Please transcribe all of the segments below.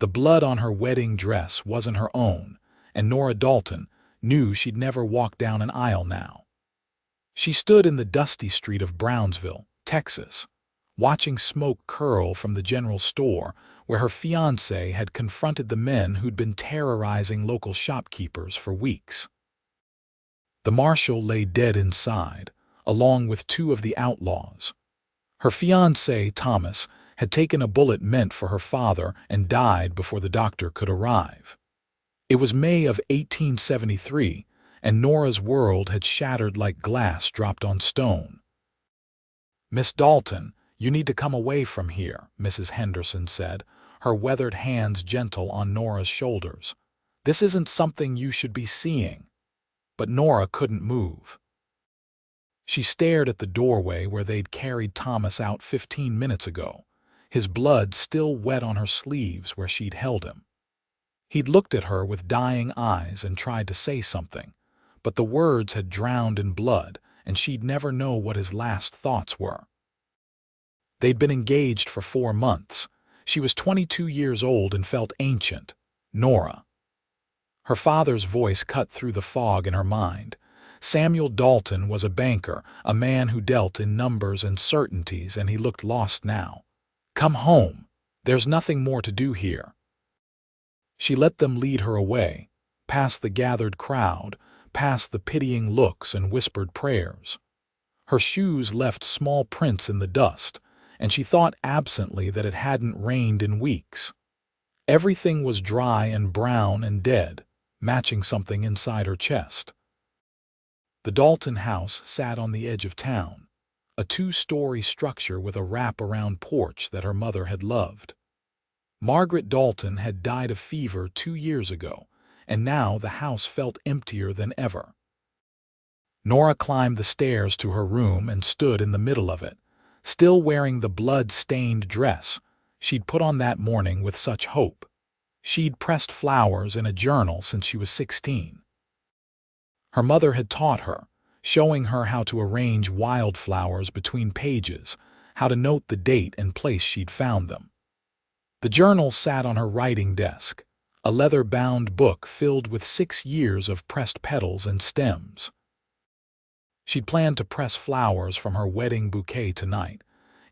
The blood on her wedding dress wasn't her own, and Nora Dalton knew she'd never walk down an aisle now. She stood in the dusty street of Brownsville, Texas, watching smoke curl from the general store where her fiancé had confronted the men who'd been terrorizing local shopkeepers for weeks. The marshal lay dead inside, along with two of the outlaws. Her fiancé, Thomas, had taken a bullet meant for her father and died before the doctor could arrive. It was May of 1873, and Nora's world had shattered like glass dropped on stone. "Miss Dalton, you need to come away from here," Mrs. Henderson said, her weathered hands gentle on Nora's shoulders. "This isn't something you should be seeing." But Nora couldn't move. She stared at the doorway where they'd carried Thomas out 15 minutes ago, his blood still wet on her sleeves where she'd held him. He'd looked at her with dying eyes and tried to say something, but the words had drowned in blood, and she'd never know what his last thoughts were. They'd been engaged for 4 months. She was 22 years old and felt ancient. Nora. Her father's voice cut through the fog in her mind. Samuel Dalton was a banker, a man who dealt in numbers and certainties, and he looked lost now. "Come home. There's nothing more to do here." She let them lead her away, past the gathered crowd, past the pitying looks and whispered prayers. Her shoes left small prints in the dust, and she thought absently that it hadn't rained in weeks. Everything was dry and brown and dead, matching something inside her chest. The Dalton house sat on the edge of town, a 2-story structure with a wrap-around porch that her mother had loved. Margaret Dalton had died of fever 2 years ago, and now the house felt emptier than ever. Nora climbed the stairs to her room and stood in the middle of it, still wearing the blood-stained dress she'd put on that morning with such hope. She'd pressed flowers in a journal since she was 16. Her mother had taught her, showing her how to arrange wildflowers between pages, how to note the date and place she'd found them. The journal sat on her writing desk, a leather-bound book filled with 6 years of pressed petals and stems. She'd planned to press flowers from her wedding bouquet tonight.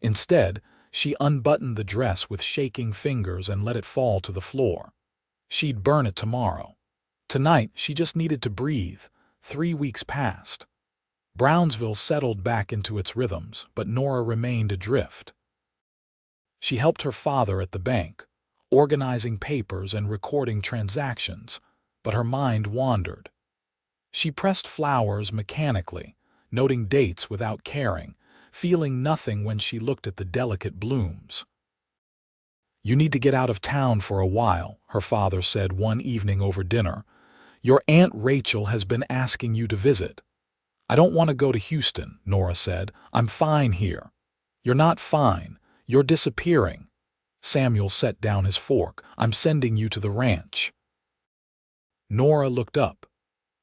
Instead, she unbuttoned the dress with shaking fingers and let it fall to the floor. She'd burn it tomorrow. Tonight, she just needed to breathe. 3 weeks passed. Brownsville settled back into its rhythms, but Nora remained adrift. She helped her father at the bank, organizing papers and recording transactions, but her mind wandered. She pressed flowers mechanically, noting dates without caring, feeling nothing when she looked at the delicate blooms. "You need to get out of town for a while," her father said one evening over dinner. "Your Aunt Rachel has been asking you to visit." "I don't want to go to Houston," Nora said. "I'm fine here." "You're not fine. You're disappearing." Samuel set down his fork. "I'm sending you to the ranch." Nora looked up.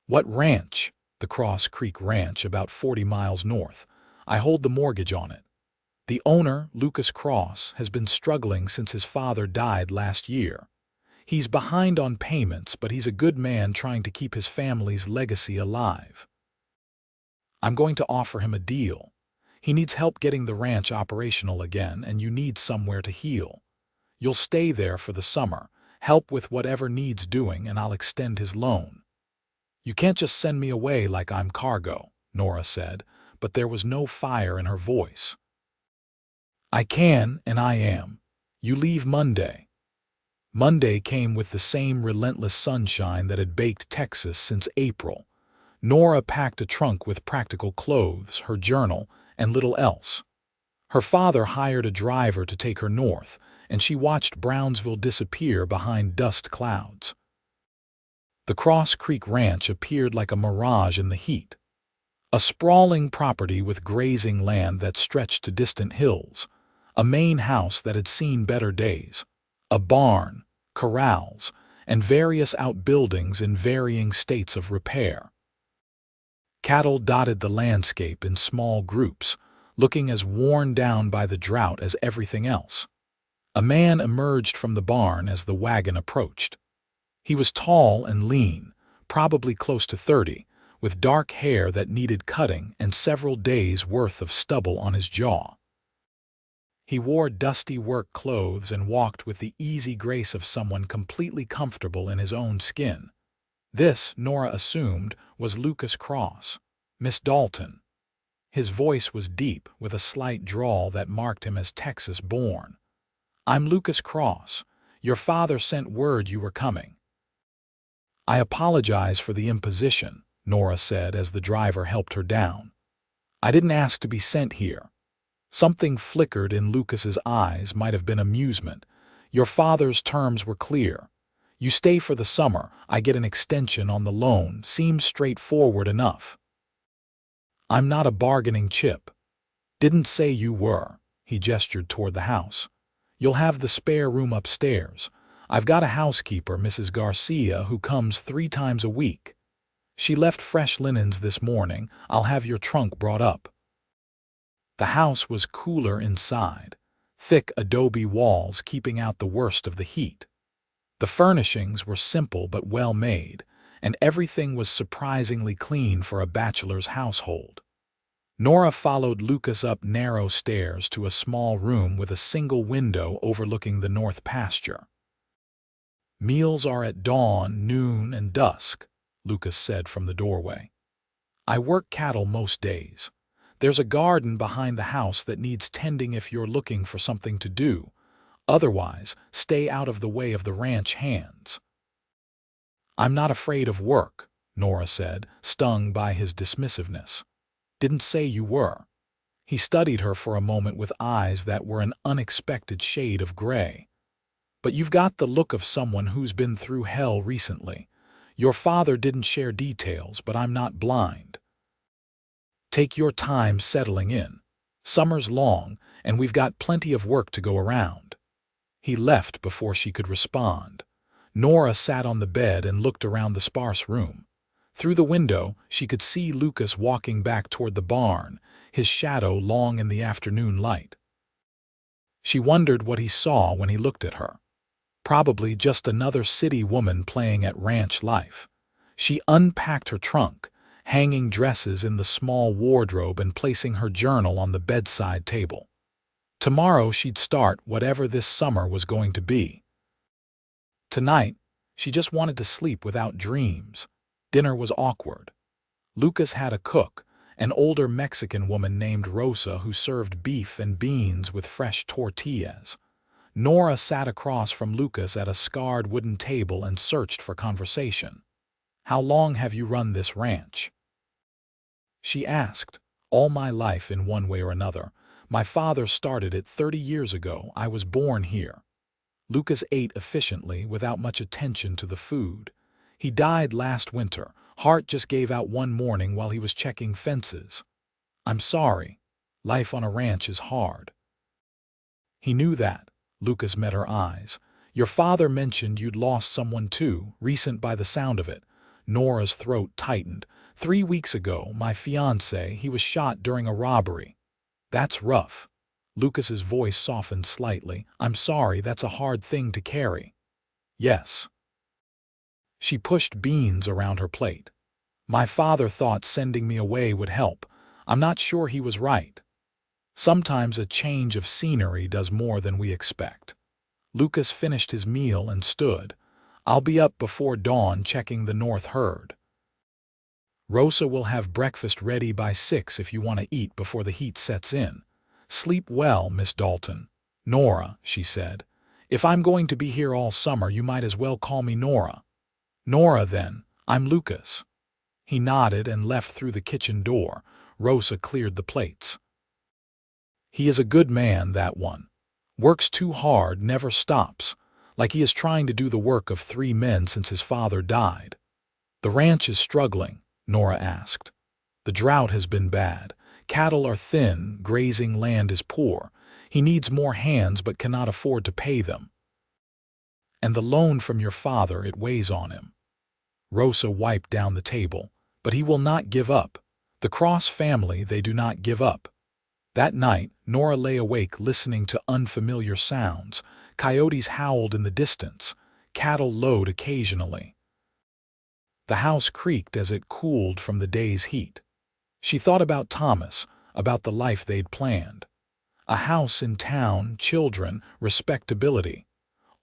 "What ranch?" "The Cross Creek Ranch, about 40 miles north. I hold the mortgage on it. The owner, Lucas Cross, has been struggling since his father died last year. He's behind on payments, but he's a good man trying to keep his family's legacy alive. I'm going to offer him a deal. He needs help getting the ranch operational again, and you need somewhere to heal. You'll stay there for the summer, help with whatever needs doing, and I'll extend his loan." "You can't just send me away like I'm cargo," Nora said, but there was no fire in her voice. "I can, and I am. You leave Monday." Monday came with the same relentless sunshine that had baked Texas since April. Nora packed a trunk with practical clothes, her journal, and little else. Her father hired a driver to take her north, and she watched Brownsville disappear behind dust clouds. The Cross Creek Ranch appeared like a mirage in the heat. A sprawling property with grazing land that stretched to distant hills, a main house that had seen better days, a barn, corrals, and various outbuildings in varying states of repair. Cattle dotted the landscape in small groups, looking as worn down by the drought as everything else. A man emerged from the barn as the wagon approached. He was tall and lean, probably close to 30, with dark hair that needed cutting and several days' worth of stubble on his jaw. He wore dusty work clothes and walked with the easy grace of someone completely comfortable in his own skin. This, Nora assumed, was Lucas Cross, Miss Dalton. His voice was deep, with a slight drawl that marked him as Texas-born. "I'm Lucas Cross. Your father sent word you were coming." "I apologize for the imposition," Nora said as the driver helped her down. "I didn't ask to be sent here." Something flickered in Lucas's eyes, might have been amusement. "Your father's terms were clear. You stay for the summer, I get an extension on the loan. Seems straightforward enough." "I'm not a bargaining chip." "Didn't say you were." He gestured toward the house. "You'll have the spare room upstairs. I've got a housekeeper, Mrs. Garcia, who comes 3 times a week. She left fresh linens this morning. I'll have your trunk brought up." The house was cooler inside, thick adobe walls keeping out the worst of the heat. The furnishings were simple but well made, and everything was surprisingly clean for a bachelor's household. Nora followed Lucas up narrow stairs to a small room with a single window overlooking the north pasture. "Meals are at dawn, noon, and dusk," Lucas said from the doorway. "I work cattle most days. There's a garden behind the house that needs tending if you're looking for something to do. Otherwise, stay out of the way of the ranch hands." "I'm not afraid of work," Nora said, stung by his dismissiveness. "Didn't say you were." He studied her for a moment with eyes that were an unexpected shade of gray. "But you've got the look of someone who's been through hell recently. Your father didn't share details, but I'm not blind." "Take your time settling in. Summer's long, and we've got plenty of work to go around." He left before she could respond. Nora sat on the bed and looked around the sparse room. Through the window, she could see Lucas walking back toward the barn, his shadow long in the afternoon light. She wondered what he saw when he looked at her. Probably just another city woman playing at ranch life. She unpacked her trunk, hanging dresses in the small wardrobe and placing her journal on the bedside table. Tomorrow she'd start whatever this summer was going to be. Tonight, she just wanted to sleep without dreams. Dinner was awkward. Lucas had a cook, an older Mexican woman named Rosa, who served beef and beans with fresh tortillas. Nora sat across from Lucas at a scarred wooden table and searched for conversation. "How long have you run this ranch?" she asked. "All my life in one way or another. My father started it 30 years ago. I was born here." Lucas ate efficiently without much attention to the food. "He died last winter. Heart just gave out one morning while he was checking fences." "I'm sorry. Life on a ranch is hard." He knew that. Lucas met her eyes. "Your father mentioned you'd lost someone too, recent by the sound of it." Nora's throat tightened. 3 weeks ago, my fiancé, he was shot during a robbery." "That's rough." Lucas's voice softened slightly. "I'm sorry, that's a hard thing to carry." "Yes." She pushed beans around her plate. "My father thought sending me away would help. I'm not sure he was right. Sometimes a change of scenery does more than we expect." Lucas finished his meal and stood. "I'll be up before dawn checking the north herd. Rosa will have breakfast ready by 6 if you want to eat before the heat sets in." "Sleep well, Miss Dalton." "Nora," she said. "If I'm going to be here all summer, you might as well call me Nora." "Nora, then. I'm Lucas." He nodded and left through the kitchen door. Rosa cleared the plates. "He is a good man, that one. Works too hard, never stops, like he is trying to do the work of 3 men since his father died." "The ranch is struggling?" Nora asked. "The drought has been bad. Cattle are thin, grazing land is poor. He needs more hands but cannot afford to pay them." "And the loan from your father, it weighs on him." Rosa wiped down the table. "But he will not give up. The Cross family, they do not give up." That night, Nora lay awake listening to unfamiliar sounds, Coyotes howled in the distance. Cattle lowed occasionally. The house creaked as it cooled from the day's heat. She thought about Thomas, about the life they'd planned. A house in town, children, respectability.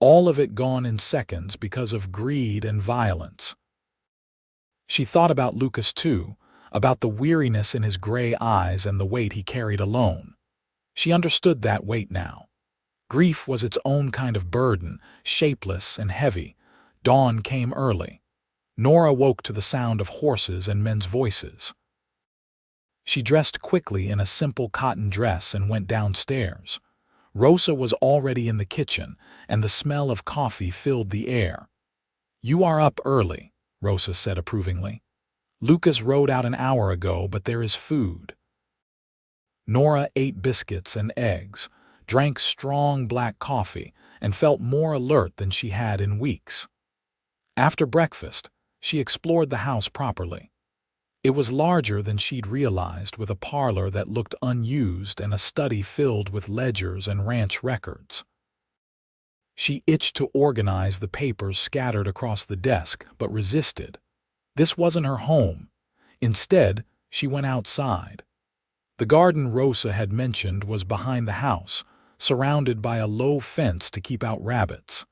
All of it gone in seconds because of greed and violence. She thought about Lucas too, about the weariness in his gray eyes and the weight he carried alone. She understood that weight now. Grief was its own kind of burden, shapeless and heavy. Dawn came early. Nora woke to the sound of horses and men's voices. She dressed quickly in a simple cotton dress and went downstairs. Rosa was already in the kitchen, and the smell of coffee filled the air. "You are up early," Rosa said approvingly. "Lucas rode out an hour ago, but there is food." Nora ate biscuits and eggs, drank strong black coffee, and felt more alert than she had in weeks. After breakfast, she explored the house properly. It was larger than she'd realized, with a parlor that looked unused and a study filled with ledgers and ranch records. She itched to organize the papers scattered across the desk, but resisted. This wasn't her home. Instead, she went outside. The garden Rosa had mentioned was behind the house, surrounded by a low fence to keep out rabbits.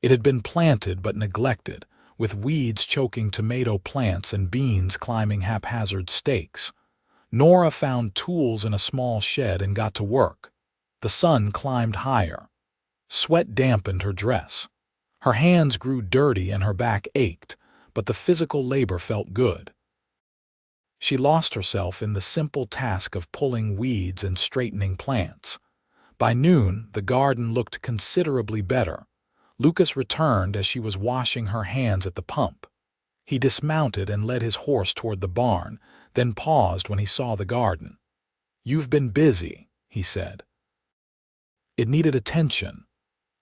It had been planted but neglected, with weeds choking tomato plants and beans climbing haphazard stakes. Nora found tools in a small shed and got to work. The sun climbed higher. Sweat dampened her dress. Her hands grew dirty and her back ached, but the physical labor felt good. She lost herself in the simple task of pulling weeds and straightening plants. By noon, the garden looked considerably better. Lucas returned as she was washing her hands at the pump. He dismounted and led his horse toward the barn, then paused when he saw the garden. "You've been busy," he said. It needed attention.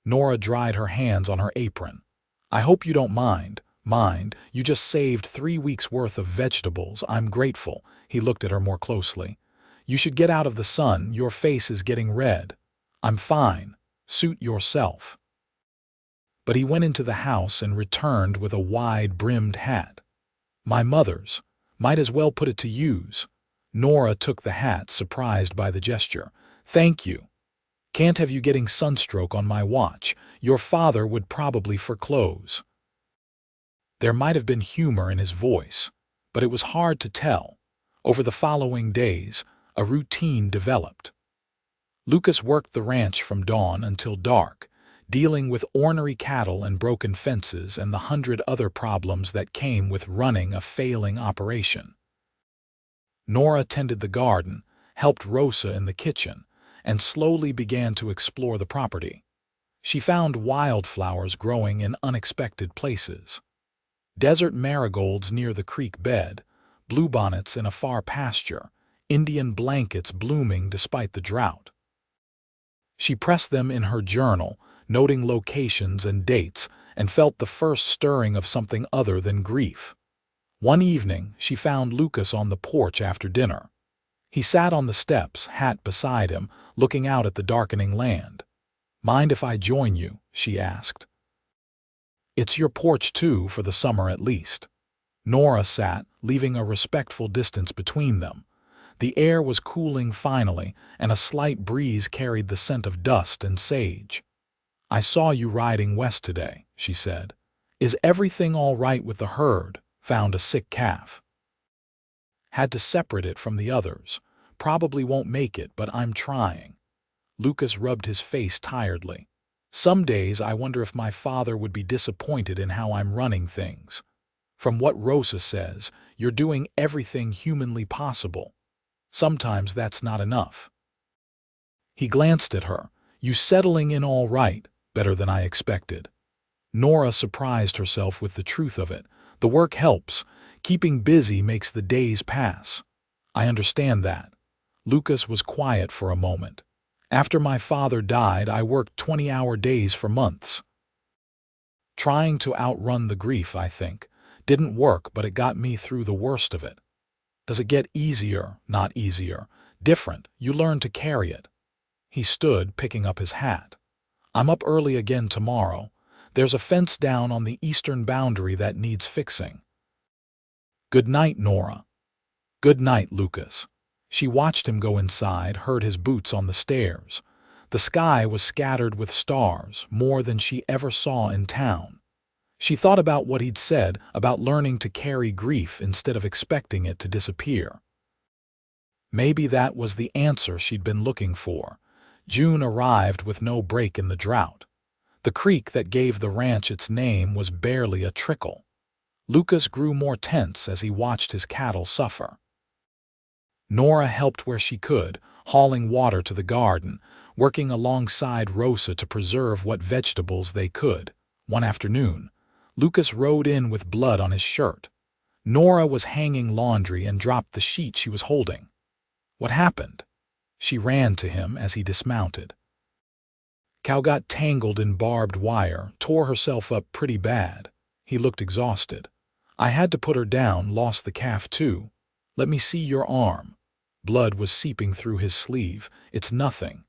Nora dried her hands on her apron. "I hope you don't mind." "Mind? You just saved 3 weeks' worth of vegetables. I'm grateful." He looked at her more closely. "You should get out of the sun. Your face is getting red." "I'm fine. Suit yourself." But he went into the house and returned with a wide-brimmed hat. "My mother's. Might as well put it to use." Nora took the hat, surprised by the gesture. "Thank you. Can't have you getting sunstroke on my watch. Your father would probably foreclose." There might have been humor in his voice, but it was hard to tell. Over the following days, a routine developed. Lucas worked the ranch from dawn until dark, dealing with ornery cattle and broken fences and the 100 other problems that came with running a failing operation. Nora tended the garden, helped Rosa in the kitchen, and slowly began to explore the property. She found wildflowers growing in unexpected places. Desert marigolds near the creek bed, bluebonnets in a far pasture, Indian blankets blooming despite the drought. She pressed them in her journal, noting locations and dates, and felt the first stirring of something other than grief. One evening, she found Lucas on the porch after dinner. He sat on the steps, hat beside him, looking out at the darkening land. "Mind if I join you?" she asked. "It's your porch too, for the summer at least." Nora sat, leaving a respectful distance between them. The air was cooling finally, and a slight breeze carried the scent of dust and sage. "I saw you riding west today," she said. "Is everything all right with the herd? Found a sick calf." "Had to separate it from the others. Probably won't make it, but I'm trying." Lucas rubbed his face tiredly. "Some days I wonder if my father would be disappointed in how I'm running things. From what Rosa says, you're doing everything humanly possible. Sometimes that's not enough." He glanced at her. "You settling in all right? Better than I expected." Nora surprised herself with the truth of it. "The work helps. Keeping busy makes the days pass." "I understand that." Lucas was quiet for a moment. "After my father died, I worked 20-hour days for months. Trying to outrun the grief, I think. Didn't work, but it got me through the worst of it. Does it get easier? Not easier. Different. You learn to carry it." He stood, picking up his hat. I'm up early again tomorrow. There's a fence down on the eastern boundary that needs fixing. Good night, Nora. Good night, Lucas. She watched him go inside, heard his boots on the stairs. The sky was scattered with stars, more than she ever saw in town. She thought about what he'd said about learning to carry grief instead of expecting it to disappear. Maybe that was the answer she'd been looking for. June arrived with no break in the drought. The creek that gave the ranch its name was barely a trickle. Lucas grew more tense as he watched his cattle suffer. Nora helped where she could, hauling water to the garden, working alongside Rosa to preserve what vegetables they could. One afternoon, Lucas rode in with blood on his shirt. Nora was hanging laundry and dropped the sheet she was holding. What happened? She ran to him as he dismounted. Cow got tangled in barbed wire, tore herself up pretty bad. He looked exhausted. I had to put her down, lost the calf too. Let me see your arm. Blood was seeping through his sleeve. It's nothing.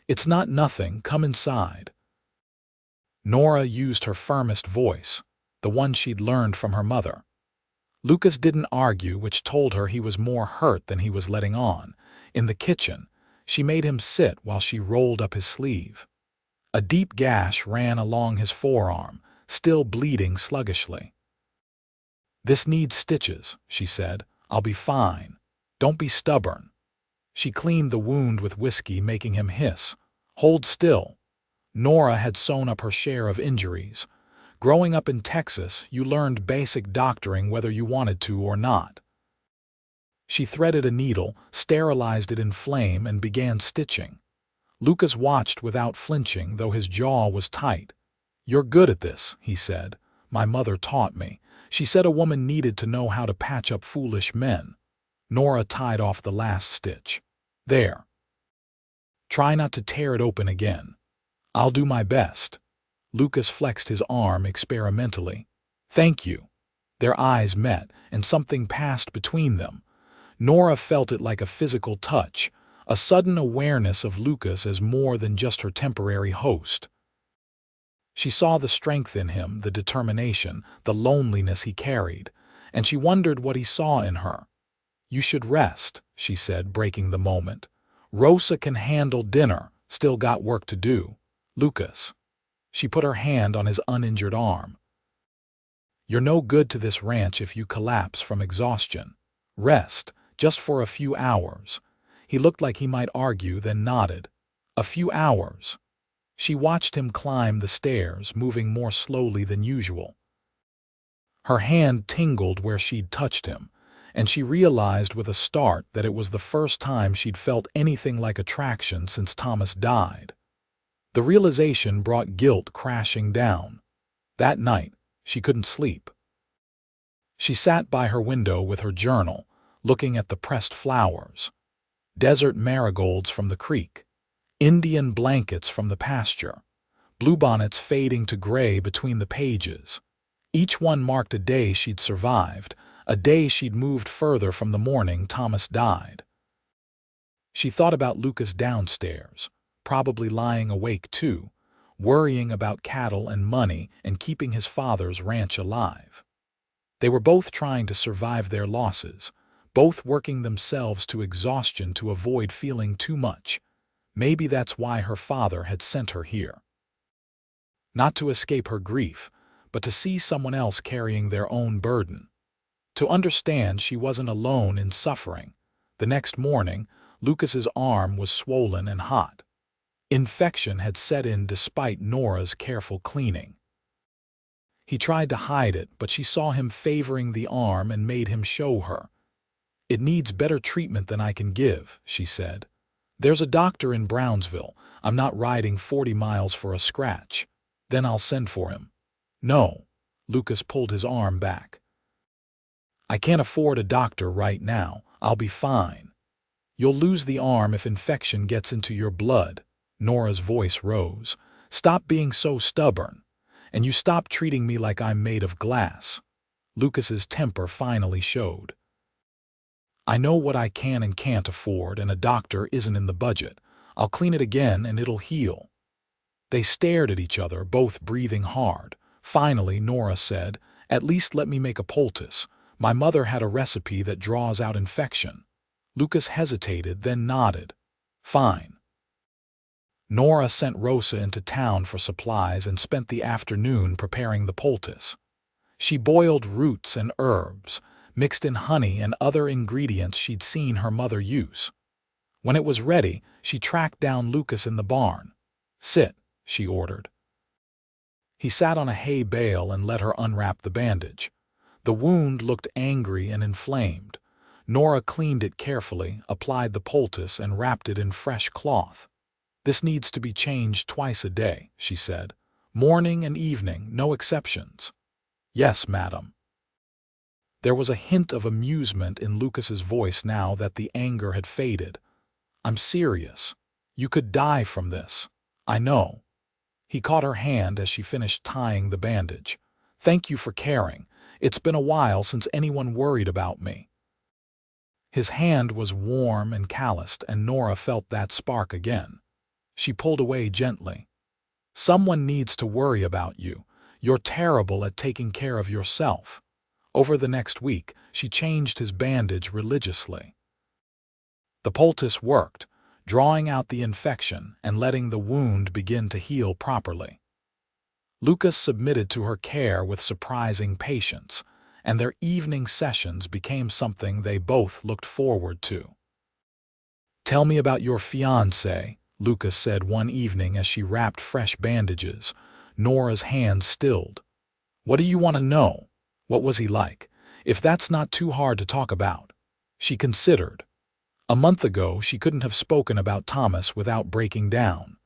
It's not nothing. Come inside. Nora used her firmest voice, the one she'd learned from her mother. Lucas didn't argue, which told her he was more hurt than he was letting on. In the kitchen, she made him sit while she rolled up his sleeve. A deep gash ran along his forearm, still bleeding sluggishly. This needs stitches, she said. I'll be fine. Don't be stubborn. She cleaned the wound with whiskey, making him hiss. Hold still. Nora had sewn up her share of injuries. Growing up in Texas, you learned basic doctoring whether you wanted to or not. She threaded a needle, sterilized it in flame, and began stitching. Lucas watched without flinching, though his jaw was tight. You're good at this, he said. My mother taught me. She said a woman needed to know how to patch up foolish men. Nora tied off the last stitch. There. Try not to tear it open again. I'll do my best. Lucas flexed his arm experimentally. Thank you. Their eyes met, and something passed between them. Nora felt it like a physical touch, a sudden awareness of Lucas as more than just her temporary host. She saw the strength in him, the determination, the loneliness he carried, and she wondered what he saw in her. You should rest, she said, breaking the moment. Rosa can handle dinner, still got work to do. Lucas. She put her hand on his uninjured arm. You're no good to this ranch if you collapse from exhaustion. Rest, just for a few hours. He looked like he might argue, then nodded. A few hours. She watched him climb the stairs, moving more slowly than usual. Her hand tingled where she'd touched him, and she realized with a start that it was the first time she'd felt anything like attraction since Thomas died. The realization brought guilt crashing down. That night, she couldn't sleep. She sat by her window with her journal, looking at the pressed flowers. Desert marigolds from the creek, Indian blankets from the pasture, bluebonnets fading to gray between the pages. Each one marked a day she'd survived, a day she'd moved further from the morning Thomas died. She thought about Lucas downstairs, probably lying awake too, worrying about cattle and money and keeping his father's ranch alive. They were both trying to survive their losses, both working themselves to exhaustion to avoid feeling too much. Maybe that's why her father had sent her here. Not to escape her grief, but to see someone else carrying their own burden. To understand she wasn't alone in suffering. The next morning, Lucas's arm was swollen and hot. Infection had set in despite Nora's careful cleaning. He tried to hide it, but she saw him favoring the arm and made him show her. It needs better treatment than I can give, she said. There's a doctor in Brownsville. I'm not riding 40 miles for a scratch. Then I'll send for him. No. Lucas pulled his arm back. I can't afford a doctor right now. I'll be fine. You'll lose the arm if infection gets into your blood. Nora's voice rose. Stop being so stubborn. And you stop treating me like I'm made of glass. Lucas's temper finally showed. I know what I can and can't afford, and a doctor isn't in the budget. I'll clean it again and it'll heal. They stared at each other, both breathing hard. Finally, Nora said, "At least let me make a poultice. My mother had a recipe that draws out infection." Lucas hesitated, then nodded. "Fine." Nora sent Rosa into town for supplies and spent the afternoon preparing the poultice. She boiled roots and herbs, mixed in honey and other ingredients she'd seen her mother use. When it was ready, she tracked down Lucas in the barn. "Sit," she ordered. He sat on a hay bale and let her unwrap the bandage. The wound looked angry and inflamed. Nora cleaned it carefully, applied the poultice, and wrapped it in fresh cloth. "This needs to be changed twice a day," she said. "Morning and evening, no exceptions." "Yes, madam." There was a hint of amusement in Lucas's voice now that the anger had faded. "I'm serious. You could die from this. I know." He caught her hand as she finished tying the bandage. "Thank you for caring. It's been a while since anyone worried about me." His hand was warm and calloused, and Nora felt that spark again. She pulled away gently. "Someone needs to worry about you. You're terrible at taking care of yourself." Over the next week, she changed his bandage religiously. The poultice worked, drawing out the infection and letting the wound begin to heal properly. Lucas submitted to her care with surprising patience, and their evening sessions became something they both looked forward to. "Tell me about your fiancé," Lucas said one evening as she wrapped fresh bandages. Nora's hand stilled. "What do you want to know? What was he like? If that's not too hard to talk about." She considered. A month ago, she couldn't have spoken about Thomas without breaking down.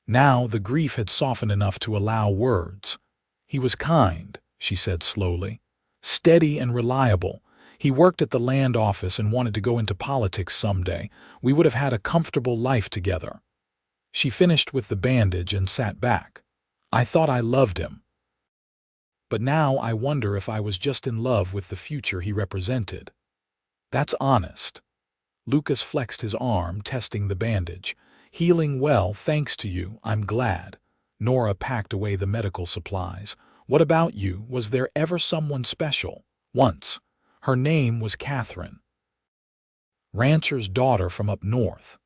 Now the grief had softened enough to allow words. "He was kind," she said slowly. "Steady and reliable. He worked at the land office and wanted to go into politics someday. We would have had a comfortable life together." She finished with the bandage and sat back. "I thought I loved him. But now I wonder if I was just in love with the future he represented." "That's honest." Lucas flexed his arm, testing the bandage. "Healing well, thanks to you, I'm glad." Nora packed away the medical supplies. "What about you? Was there ever someone special?" "Once. Her name was Catherine. Rancher's daughter from up north.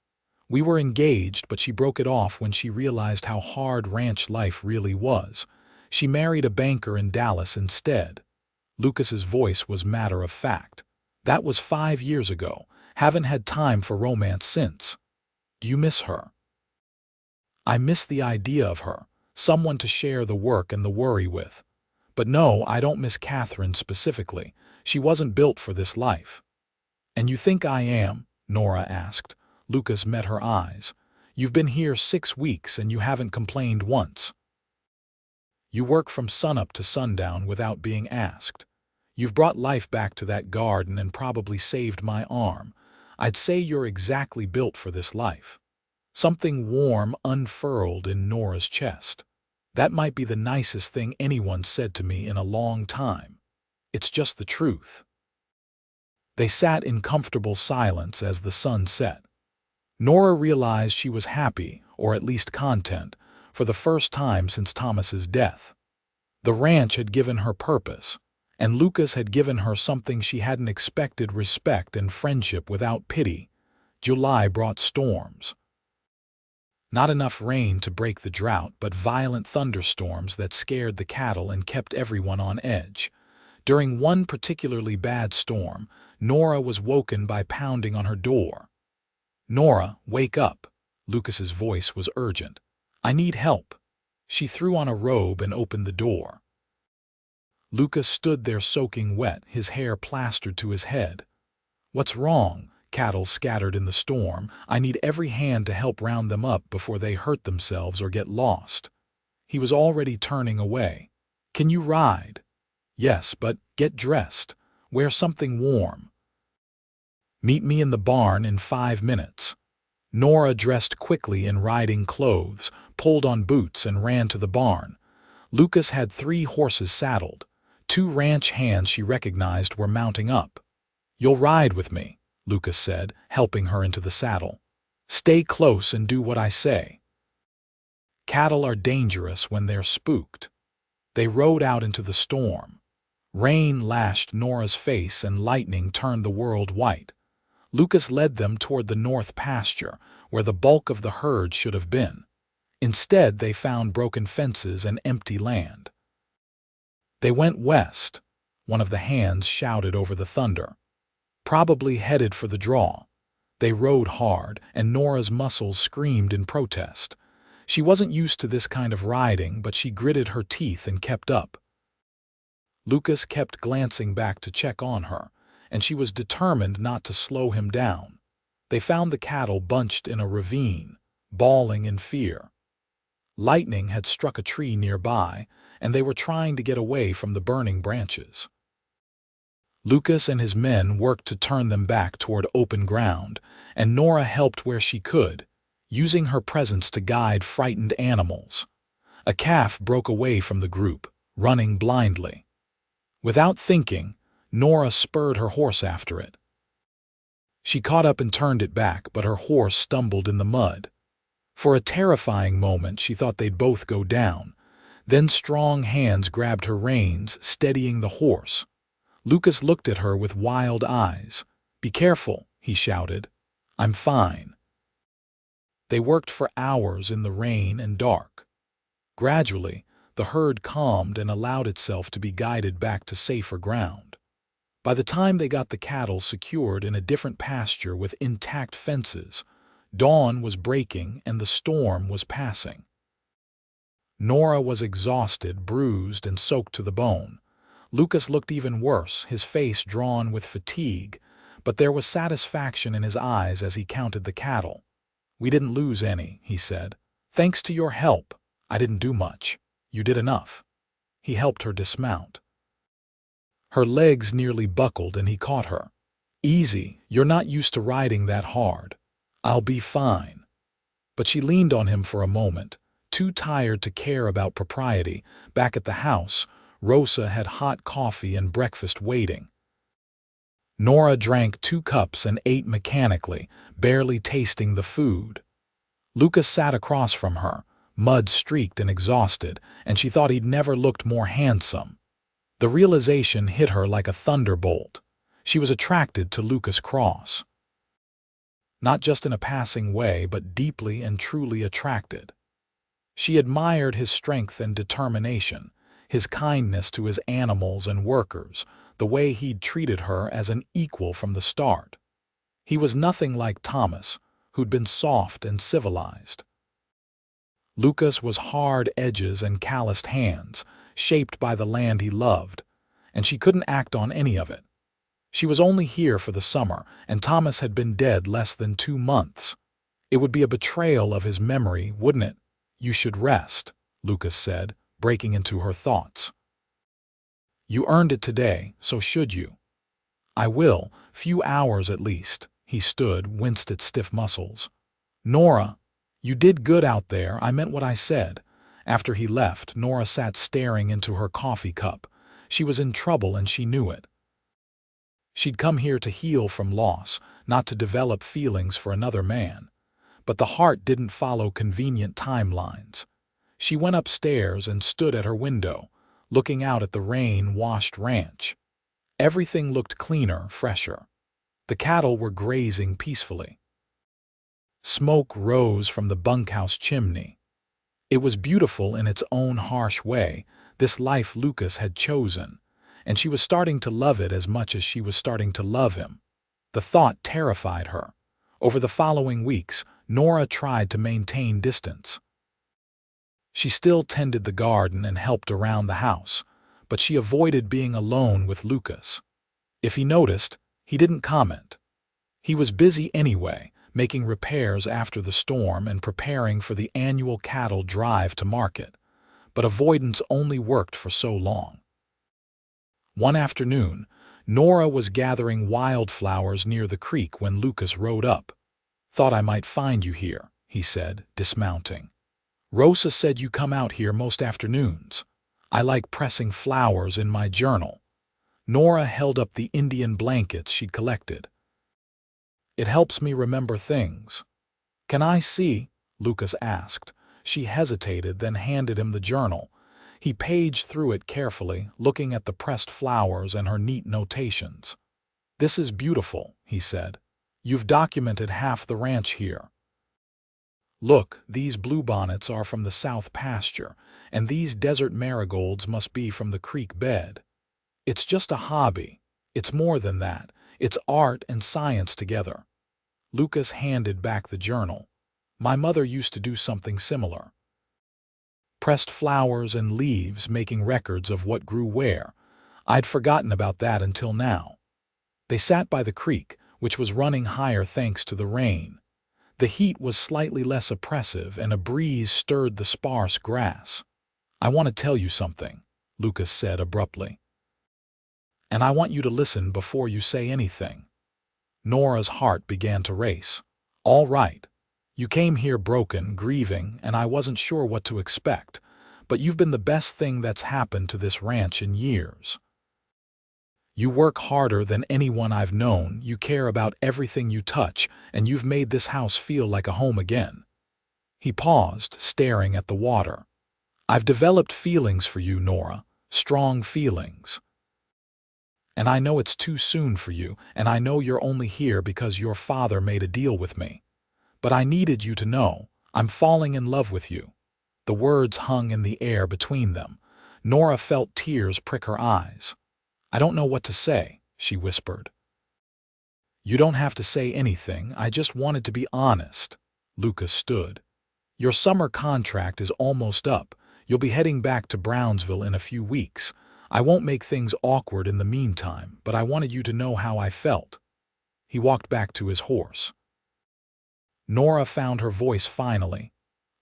We were engaged, but she broke it off when she realized how hard ranch life really was. She married a banker in Dallas instead." Lucas's voice was matter of fact. "That was 5 years ago. Haven't had time for romance since." "Do you miss her?" "I miss the idea of her, someone to share the work and the worry with. But no, I don't miss Catherine specifically. She wasn't built for this life." "And you think I am?" Nora asked. Lucas met her eyes. "You've been here 6 weeks and you haven't complained once. You work from sunup to sundown without being asked. You've brought life back to that garden and probably saved my arm. I'd say you're exactly built for this life." Something warm unfurled in Nora's chest. "That might be the nicest thing anyone said to me in a long time. It's just the truth." They sat in comfortable silence as the sun set. Nora realized she was happy, or at least content, for the first time since Thomas's death. The ranch had given her purpose, and Lucas had given her something she hadn't expected: respect and friendship without pity. July brought storms. Not enough rain to break the drought, but violent thunderstorms that scared the cattle and kept everyone on edge. During one particularly bad storm, Nora was woken by pounding on her door. "Nora, wake up." Lucas's voice was urgent. "I need help." She threw on a robe and opened the door. Lucas stood there soaking wet, his hair plastered to his head. "What's wrong?" "Cattle scattered in the storm. I need every hand to help round them up before they hurt themselves or get lost." He was already turning away. "Can you ride?" "Yes, but get dressed. Wear something warm." "Meet me in the barn in 5 minutes." Nora dressed quickly in riding clothes, pulled on boots, and ran to the barn. Lucas had 3 horses saddled. 2 ranch hands she recognized were mounting up. "You'll ride with me," Lucas said, helping her into the saddle. "Stay close and do what I say." Cattle are dangerous when they're spooked. They rode out into the storm. Rain lashed Nora's face and lightning turned the world white. Lucas led them toward the north pasture, where the bulk of the herd should have been. Instead, they found broken fences and empty land. They went west, one of the hands shouted over the thunder. Probably headed for the draw. They rode hard, and Nora's muscles screamed in protest. She wasn't used to this kind of riding, but she gritted her teeth and kept up. Lucas kept glancing back to check on her, and she was determined not to slow him down. They found the cattle bunched in a ravine, bawling in fear. Lightning had struck a tree nearby, and they were trying to get away from the burning branches. Lucas and his men worked to turn them back toward open ground, and Nora helped where she could, using her presence to guide frightened animals. A calf broke away from the group, running blindly. Without thinking, Nora spurred her horse after it. She caught up and turned it back, but her horse stumbled in the mud. For a terrifying moment, she thought they'd both go down. Then strong hands grabbed her reins, steadying the horse. Lucas looked at her with wild eyes. "Be careful," he shouted. "I'm fine." They worked for hours in the rain and dark. Gradually, the herd calmed and allowed itself to be guided back to safer ground. By the time they got the cattle secured in a different pasture with intact fences, dawn was breaking and the storm was passing. Nora was exhausted, bruised, and soaked to the bone. Lucas looked even worse, his face drawn with fatigue, but there was satisfaction in his eyes as he counted the cattle. "We didn't lose any," he said. "Thanks to your help. I didn't do much. You did enough." He helped her dismount. Her legs nearly buckled and he caught her. "Easy, you're not used to riding that hard. I'll be fine." But she leaned on him for a moment, too tired to care about propriety. Back at the house, Rosa had hot coffee and breakfast waiting. Nora drank 2 cups and ate mechanically, barely tasting the food. Lucas sat across from her, mud-streaked and exhausted, and she thought he'd never looked more handsome. The realization hit her like a thunderbolt. She was attracted to Lucas Cross. Not just in a passing way, but deeply and truly attracted. She admired his strength and determination, his kindness to his animals and workers, the way he'd treated her as an equal from the start. He was nothing like Thomas, who'd been soft and civilized. Lucas was hard edges and calloused hands, shaped by the land he loved, and she couldn't act on any of it. She was only here for the summer, and Thomas had been dead less than 2 months. It would be a betrayal of his memory, wouldn't it? "You should rest," Lucas said, breaking into her thoughts. "You earned it today, so should you?" "I will, few hours at least." He stood, winced at stiff muscles. "Nora, you did good out there. I meant what I said." After he left, Nora sat staring into her coffee cup. She was in trouble and she knew it. She'd come here to heal from loss, not to develop feelings for another man. But the heart didn't follow convenient timelines. She went upstairs and stood at her window, looking out at the rain-washed ranch. Everything looked cleaner, fresher. The cattle were grazing peacefully. Smoke rose from the bunkhouse chimney. It was beautiful in its own harsh way, this life Lucas had chosen, and she was starting to love it as much as she was starting to love him. The thought terrified her. Over the following weeks, Nora tried to maintain distance. She still tended the garden and helped around the house, but she avoided being alone with Lucas. If he noticed, he didn't comment. He was busy anyway, making repairs after the storm and preparing for the annual cattle drive to market. But avoidance only worked for so long. One afternoon, Nora was gathering wildflowers near the creek when Lucas rode up. "Thought I might find you here," he said, dismounting. "Rosa said you come out here most afternoons. I like pressing flowers in my journal." Nora held up the Indian blankets she'd collected. "It helps me remember things." "Can I see?" Lucas asked, She hesitated, then handed him the journal. He paged through it carefully, looking at the pressed flowers and her neat notations. "This is beautiful," he said. "You've documented half the ranch here. Look, these bluebonnets are from the south pasture, and these desert marigolds must be from the creek bed. It's just a hobby. It's more than that. It's art and science together." Lucas handed back the journal. "My mother used to do something similar. Pressed flowers and leaves, making records of what grew where. I'd forgotten about that until now." They sat by the creek, which was running higher thanks to the rain. The heat was slightly less oppressive, and a breeze stirred the sparse grass. "I want to tell you something," Lucas said abruptly. "And I want you to listen before you say anything." Nora's heart began to race. "All right. You came here broken, grieving, and I wasn't sure what to expect. But you've been the best thing that's happened to this ranch in years. You work harder than anyone I've known, you care about everything you touch, and you've made this house feel like a home again." He paused, staring at the water. "I've developed feelings for you, Nora, strong feelings. And I know it's too soon for you, and I know you're only here because your father made a deal with me. But I needed you to know, I'm falling in love with you." The words hung in the air between them. Nora felt tears prick her eyes. "I don't know what to say," she whispered. "You don't have to say anything, I just wanted to be honest." Lucas stood. "Your summer contract is almost up. You'll be heading back to Brownsville in a few weeks. I won't make things awkward in the meantime, but I wanted you to know how I felt." He walked back to his horse. Nora found her voice finally.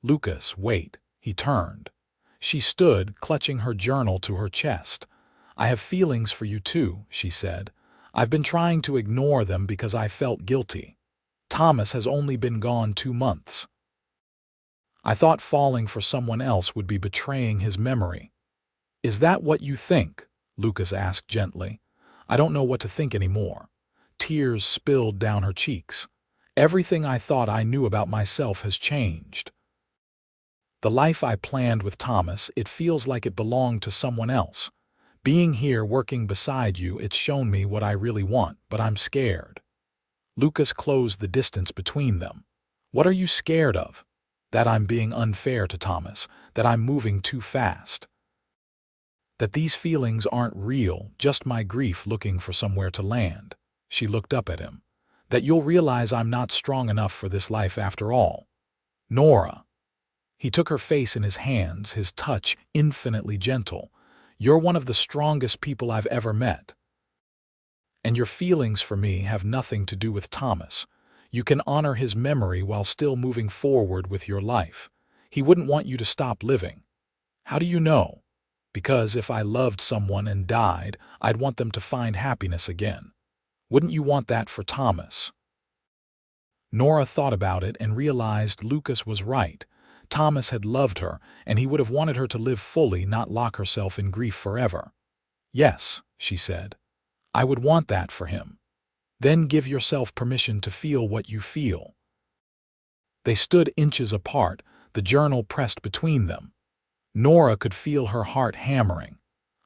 "Lucas, wait." He turned. She stood, clutching her journal to her chest. "I have feelings for you too," she said. "I've been trying to ignore them because I felt guilty. Thomas has only been gone 2 months. I thought falling for someone else would be betraying his memory." "Is that what you think?" Lucas asked gently. "I don't know what to think anymore." Tears spilled down her cheeks. "Everything I thought I knew about myself has changed. The life I planned with Thomas, it feels like it belonged to someone else. Being here working beside you, it's shown me what I really want, but I'm scared." Lucas closed the distance between them. "What are you scared of?" "That I'm being unfair to Thomas, that I'm moving too fast. That these feelings aren't real, just my grief looking for somewhere to land." She looked up at him. "That you'll realize I'm not strong enough for this life after all." "Nora." He took her face in his hands, his touch infinitely gentle. "You're one of the strongest people I've ever met. And your feelings for me have nothing to do with Thomas. You can honor his memory while still moving forward with your life. He wouldn't want you to stop living." "How do you know?" "Because if I loved someone and died, I'd want them to find happiness again. Wouldn't you want that for Thomas?" Nora thought about it and realized Lucas was right. Thomas had loved her, and he would have wanted her to live fully, not lock herself in grief forever. "Yes," she said. "I would want that for him." "Then give yourself permission to feel what you feel." They stood inches apart, the journal pressed between them. Nora could feel her heart hammering.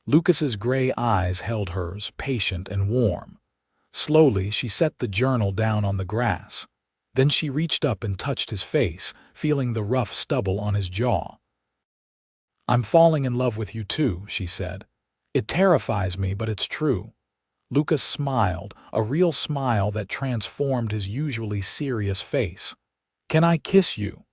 Lucas's gray eyes held hers, patient and warm. Slowly, she set the journal down on the grass. Then she reached up and touched his face, feeling the rough stubble on his jaw. "I'm falling in love with you too," she said. "It terrifies me, but it's true." Lucas smiled, a real smile that transformed his usually serious face. "Can I kiss you?"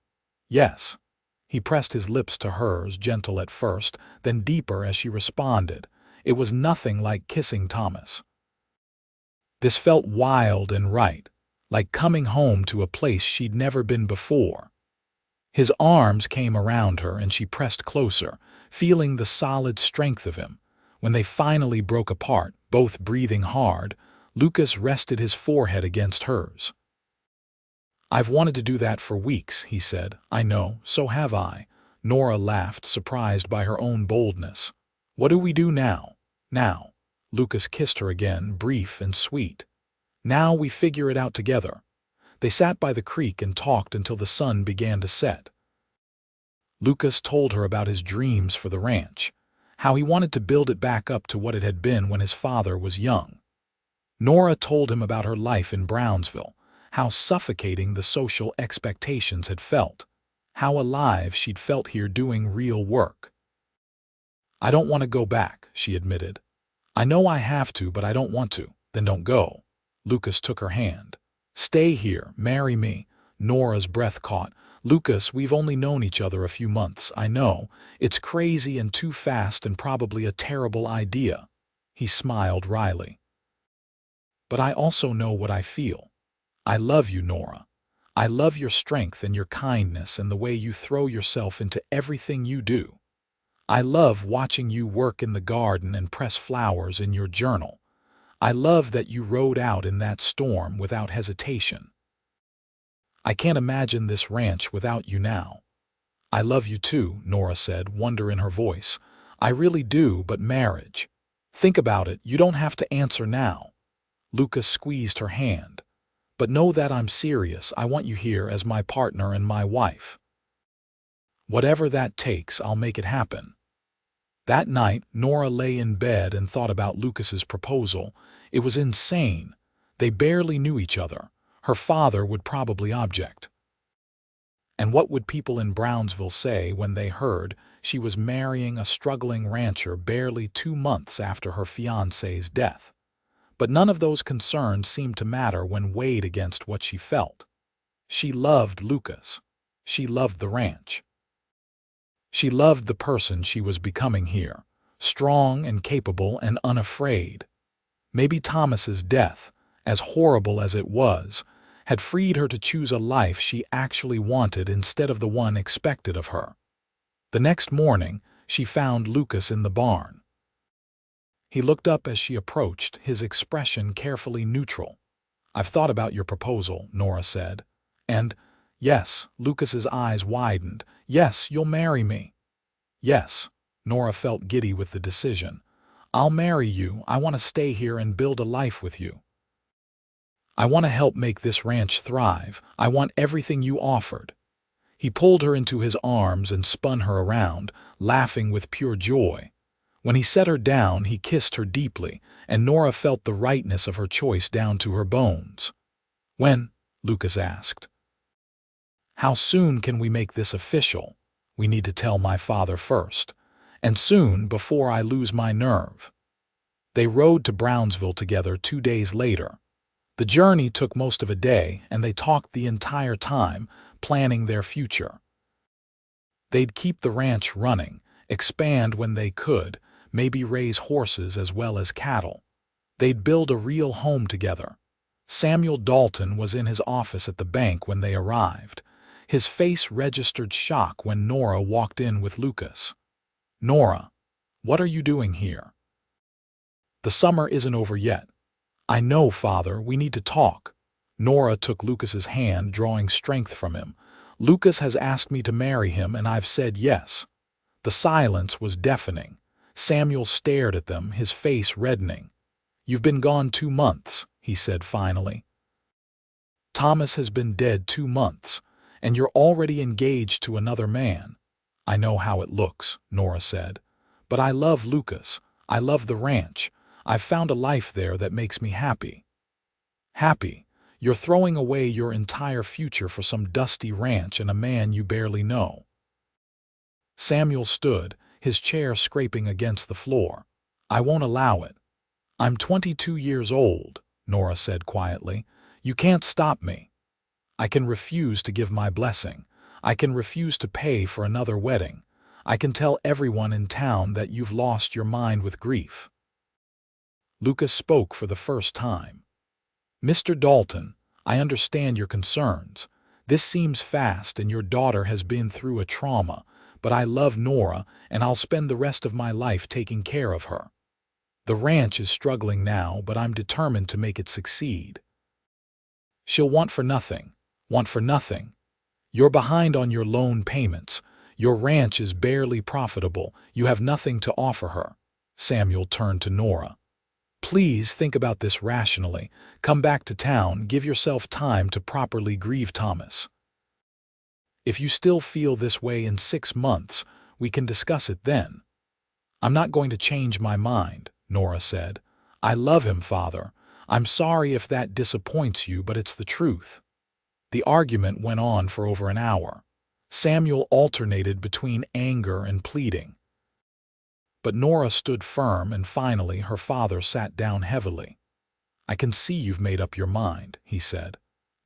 "Yes." He pressed his lips to hers, gentle at first, then deeper as she responded. It was nothing like kissing Thomas. This felt wild and right, like coming home to a place she'd never been before. His arms came around her and she pressed closer, feeling the solid strength of him. When they finally broke apart, both breathing hard, Lucas rested his forehead against hers. "I've wanted to do that for weeks," he said. "I know, so have I." Nora laughed, surprised by her own boldness. "What do we do now?" "Now." Lucas kissed her again, brief and sweet. "Now we figure it out together." They sat by the creek and talked until the sun began to set. Lucas told her about his dreams for the ranch, how he wanted to build it back up to what it had been when his father was young. Nora told him about her life in Brownsville, how suffocating the social expectations had felt, how alive she'd felt here doing real work. "I don't want to go back," she admitted. "I know I have to, but I don't want to." "Then don't go." Lucas took her hand. "Stay here, marry me." Nora's breath caught. "Lucas, we've only known each other a few months. I know. It's crazy and too fast and probably a terrible idea." He smiled wryly. "But I also know what I feel. I love you, Nora. I love your strength and your kindness and the way you throw yourself into everything you do. I love watching you work in the garden and press flowers in your journal. I love that you rode out in that storm without hesitation. I can't imagine this ranch without you now." "I love you too," Nora said, wonder in her voice. "I really do, but marriage. Think about it, you don't have to answer now." Lucas squeezed her hand. "But know that I'm serious. I want you here as my partner and my wife. Whatever that takes, I'll make it happen." That night, Nora lay in bed and thought about Lucas's proposal. It was insane. They barely knew each other. Her father would probably object. And what would people in Brownsville say when they heard she was marrying a struggling rancher barely 2 months after her fiancé's death? But none of those concerns seemed to matter when weighed against what she felt. She loved Lucas. She loved the ranch. She loved the person she was becoming here, strong and capable and unafraid. Maybe Thomas's death, as horrible as it was, had freed her to choose a life she actually wanted instead of the one expected of her. The next morning, she found Lucas in the barn. He looked up as she approached, his expression carefully neutral. "I've thought about your proposal," Nora said. "And, yes," Lucas's eyes widened, "yes, you'll marry me." "Yes." Nora felt giddy with the decision. "I'll marry you. I want to stay here and build a life with you. I want to help make this ranch thrive. I want everything you offered." He pulled her into his arms and spun her around, laughing with pure joy. When he set her down, he kissed her deeply, and Nora felt the rightness of her choice down to her bones. "When?" Lucas asked. "How soon can we make this official? We need to tell my father first. And soon, before I lose my nerve." They rode to Brownsville together 2 days later. The journey took most of a day, and they talked the entire time, planning their future. They'd keep the ranch running, expand when they could, maybe raise horses as well as cattle. They'd build a real home together. Samuel Dalton was in his office at the bank when they arrived. His face registered shock when Nora walked in with Lucas. "Nora, what are you doing here?" "The summer isn't over yet." "I know, Father, we need to talk." Nora took Lucas's hand, drawing strength from him. "Lucas has asked me to marry him, and I've said yes." The silence was deafening. Samuel stared at them, his face reddening. "You've been gone 2 months, he said finally. "Thomas has been dead 2 months, and you're already engaged to another man." "I know how it looks," Nora said. "But I love Lucas. I love the ranch. I've found a life there that makes me happy." "Happy? You're throwing away your entire future for some dusty ranch and a man you barely know." Samuel stood, his chair scraping against the floor. "I won't allow it." "I'm 22 years old," Nora said quietly. "You can't stop me. I can refuse to give my blessing. I can refuse to pay for another wedding. I can tell everyone in town that you've lost your mind with grief." Lucas spoke for the first time. "Mr. Dalton, I understand your concerns. This seems fast and your daughter has been through a trauma, but I love Nora and I'll spend the rest of my life taking care of her. The ranch is struggling now, but I'm determined to make it succeed. She'll want for nothing. Want for nothing. You're behind on your loan payments. Your ranch is barely profitable. You have nothing to offer her." Samuel turned to Nora. "Please think about this rationally. Come back to town. Give yourself time to properly grieve Thomas. If you still feel this way in 6 months, we can discuss it then." "I'm not going to change my mind," Nora said. "I love him, Father. I'm sorry if that disappoints you, but it's the truth." The argument went on for over an hour. Samuel alternated between anger and pleading. But Nora stood firm, and finally her father sat down heavily. "I can see you've made up your mind," he said.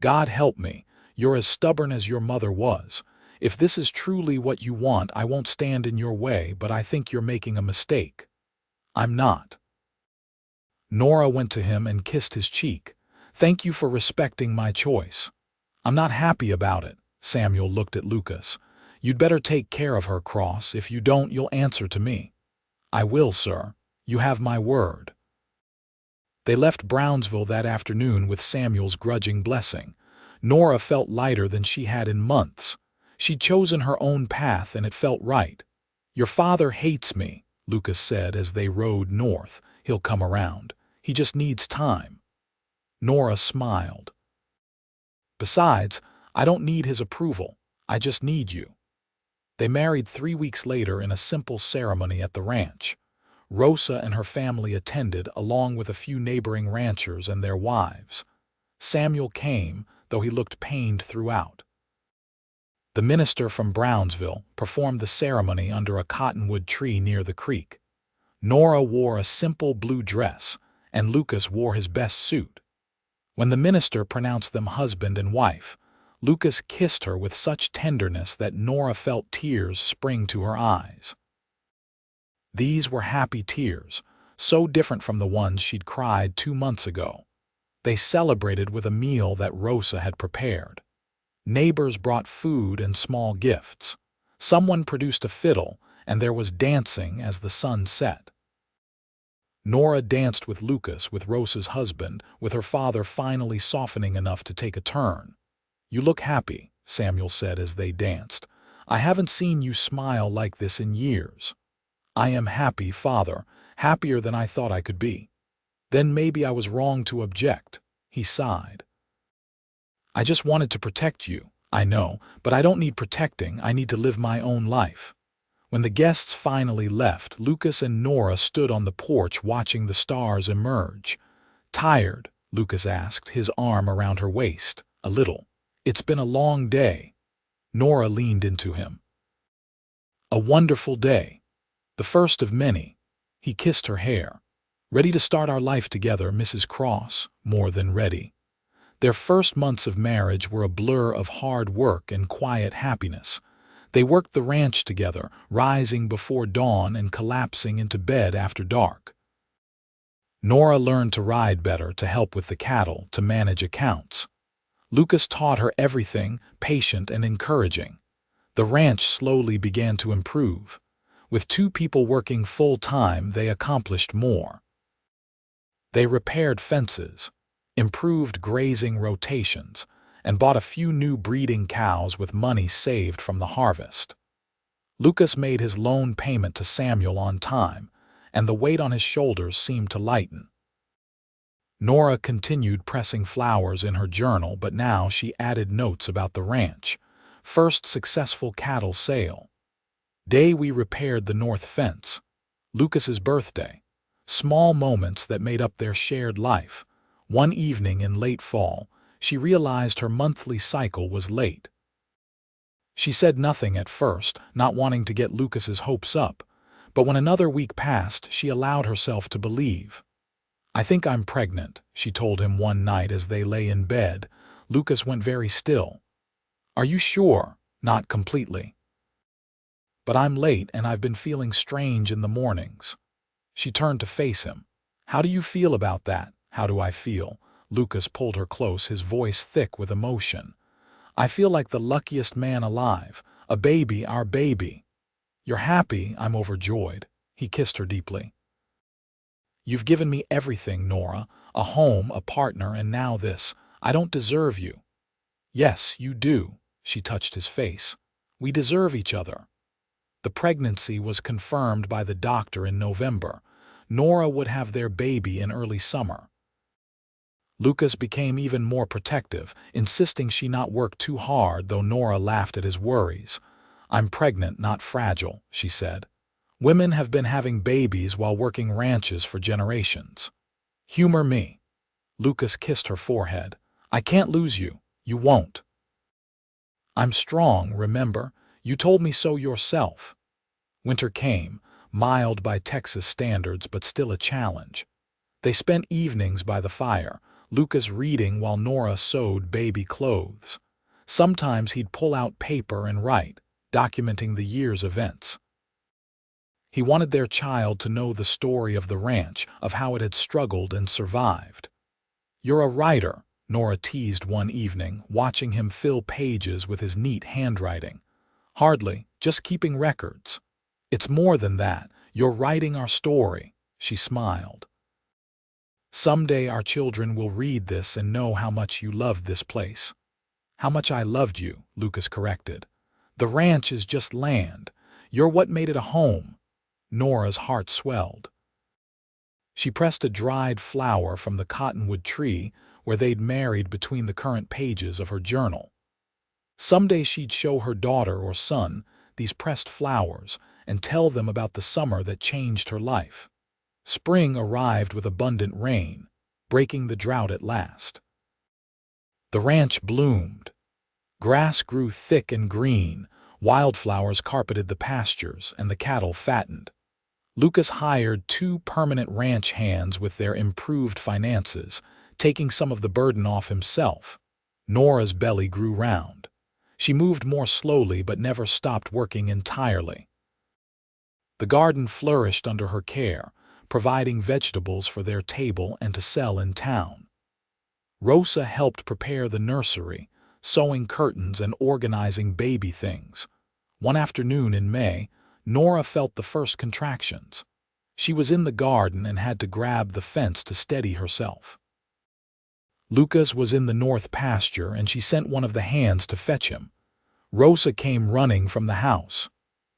"God help me, you're as stubborn as your mother was. If this is truly what you want, I won't stand in your way, but I think you're making a mistake." "I'm not." Nora went to him and kissed his cheek. "Thank you for respecting my choice." "I'm not happy about it." Samuel looked at Lucas. "You'd better take care of her, Cross. If you don't, you'll answer to me." "I will, sir. You have my word." They left Brownsville that afternoon with Samuel's grudging blessing. Nora felt lighter than she had in months. She'd chosen her own path, and it felt right. "Your father hates me," Lucas said as they rode north. "He'll come around. He just needs time." Nora smiled. "Besides, I don't need his approval. I just need you." They married 3 weeks later in a simple ceremony at the ranch. Rosa and her family attended, along with a few neighboring ranchers and their wives. Samuel came, though he looked pained throughout. The minister from Brownsville performed the ceremony under a cottonwood tree near the creek. Nora wore a simple blue dress, and Lucas wore his best suit. When the minister pronounced them husband and wife, Lucas kissed her with such tenderness that Nora felt tears spring to her eyes. These were happy tears, so different from the ones she'd cried 2 months ago. They celebrated with a meal that Rosa had prepared. Neighbors brought food and small gifts. Someone produced a fiddle, and there was dancing as the sun set. Nora danced with Lucas, with Rosa's husband, with her father finally softening enough to take a turn. "You look happy," Samuel said as they danced. "I haven't seen you smile like this in years." "I am happy, Father, happier than I thought I could be." "Then maybe I was wrong to object," he sighed. "I just wanted to protect you. I know, but I don't need protecting. I need to live my own life." When the guests finally left, Lucas and Nora stood on the porch watching the stars emerge. "Tired?" Lucas asked, his arm around her waist. "A little. It's been a long day." Nora leaned into him. "A wonderful day. The first of many." He kissed her hair. "Ready to start our life together, Mrs. Cross?" "More than ready." Their first months of marriage were a blur of hard work and quiet happiness. They worked the ranch together, rising before dawn and collapsing into bed after dark. Nora learned to ride better, to help with the cattle, to manage accounts. Lucas taught her everything, patient and encouraging. The ranch slowly began to improve. With 2 people working full-time, they accomplished more. They repaired fences, improved grazing rotations, and bought a few new breeding cows with money saved from the harvest. Lucas made his loan payment to Samuel on time, and the weight on his shoulders seemed to lighten. Nora continued pressing flowers in her journal, but now she added notes about the ranch. First successful cattle sale. Day we repaired the north fence. Lucas's birthday. Small moments that made up their shared life. One evening in late fall, she realized her monthly cycle was late. She said nothing at first, not wanting to get Lucas's hopes up, but when another week passed, she allowed herself to believe. "I think I'm pregnant," she told him one night as they lay in bed. Lucas went very still. "Are you sure?" "Not completely. But I'm late and I've been feeling strange in the mornings." She turned to face him. "How do you feel about that?" "How do I feel?" Lucas pulled her close, his voice thick with emotion. "I feel like the luckiest man alive. A baby, our baby." "You're happy?" "I'm overjoyed." He kissed her deeply. "You've given me everything, Nora. A home, a partner, and now this. I don't deserve you." "Yes, you do." She touched his face. "We deserve each other." The pregnancy was confirmed by the doctor in November. Nora would have their baby in early summer. Lucas became even more protective, insisting she not work too hard, though Nora laughed at his worries. "I'm pregnant, not fragile," she said. "Women have been having babies while working ranches for generations. Humor me." Lucas kissed her forehead. "I can't lose you. You won't. I'm strong, remember? You told me so yourself." Winter came, mild by Texas standards, but still a challenge. They spent evenings by the fire, Lucas reading while Nora sewed baby clothes. Sometimes he'd pull out paper and write, documenting the year's events. He wanted their child to know the story of the ranch, of how it had struggled and survived. "You're a writer," Nora teased one evening, watching him fill pages with his neat handwriting. "Hardly, just keeping records." "It's more than that. You're writing our story," she smiled. "Someday our children will read this and know how much you loved this place." "How much I loved you," Lucas corrected. "The ranch is just land. You're what made it a home." Nora's heart swelled. She pressed a dried flower from the cottonwood tree where they'd married between the current pages of her journal. Someday she'd show her daughter or son these pressed flowers and tell them about the summer that changed her life. Spring arrived with abundant rain, breaking the drought at last. The ranch bloomed. Grass grew thick and green, wildflowers carpeted the pastures, and the cattle fattened. Lucas hired 2 permanent ranch hands with their improved finances, taking some of the burden off himself. Nora's belly grew round. She moved more slowly but never stopped working entirely. The garden flourished under her care, providing vegetables for their table and to sell in town. Rosa helped prepare the nursery, sewing curtains and organizing baby things. One afternoon in May, Nora felt the first contractions. She was in the garden and had to grab the fence to steady herself. Lucas was in the north pasture and she sent one of the hands to fetch him. Rosa came running from the house.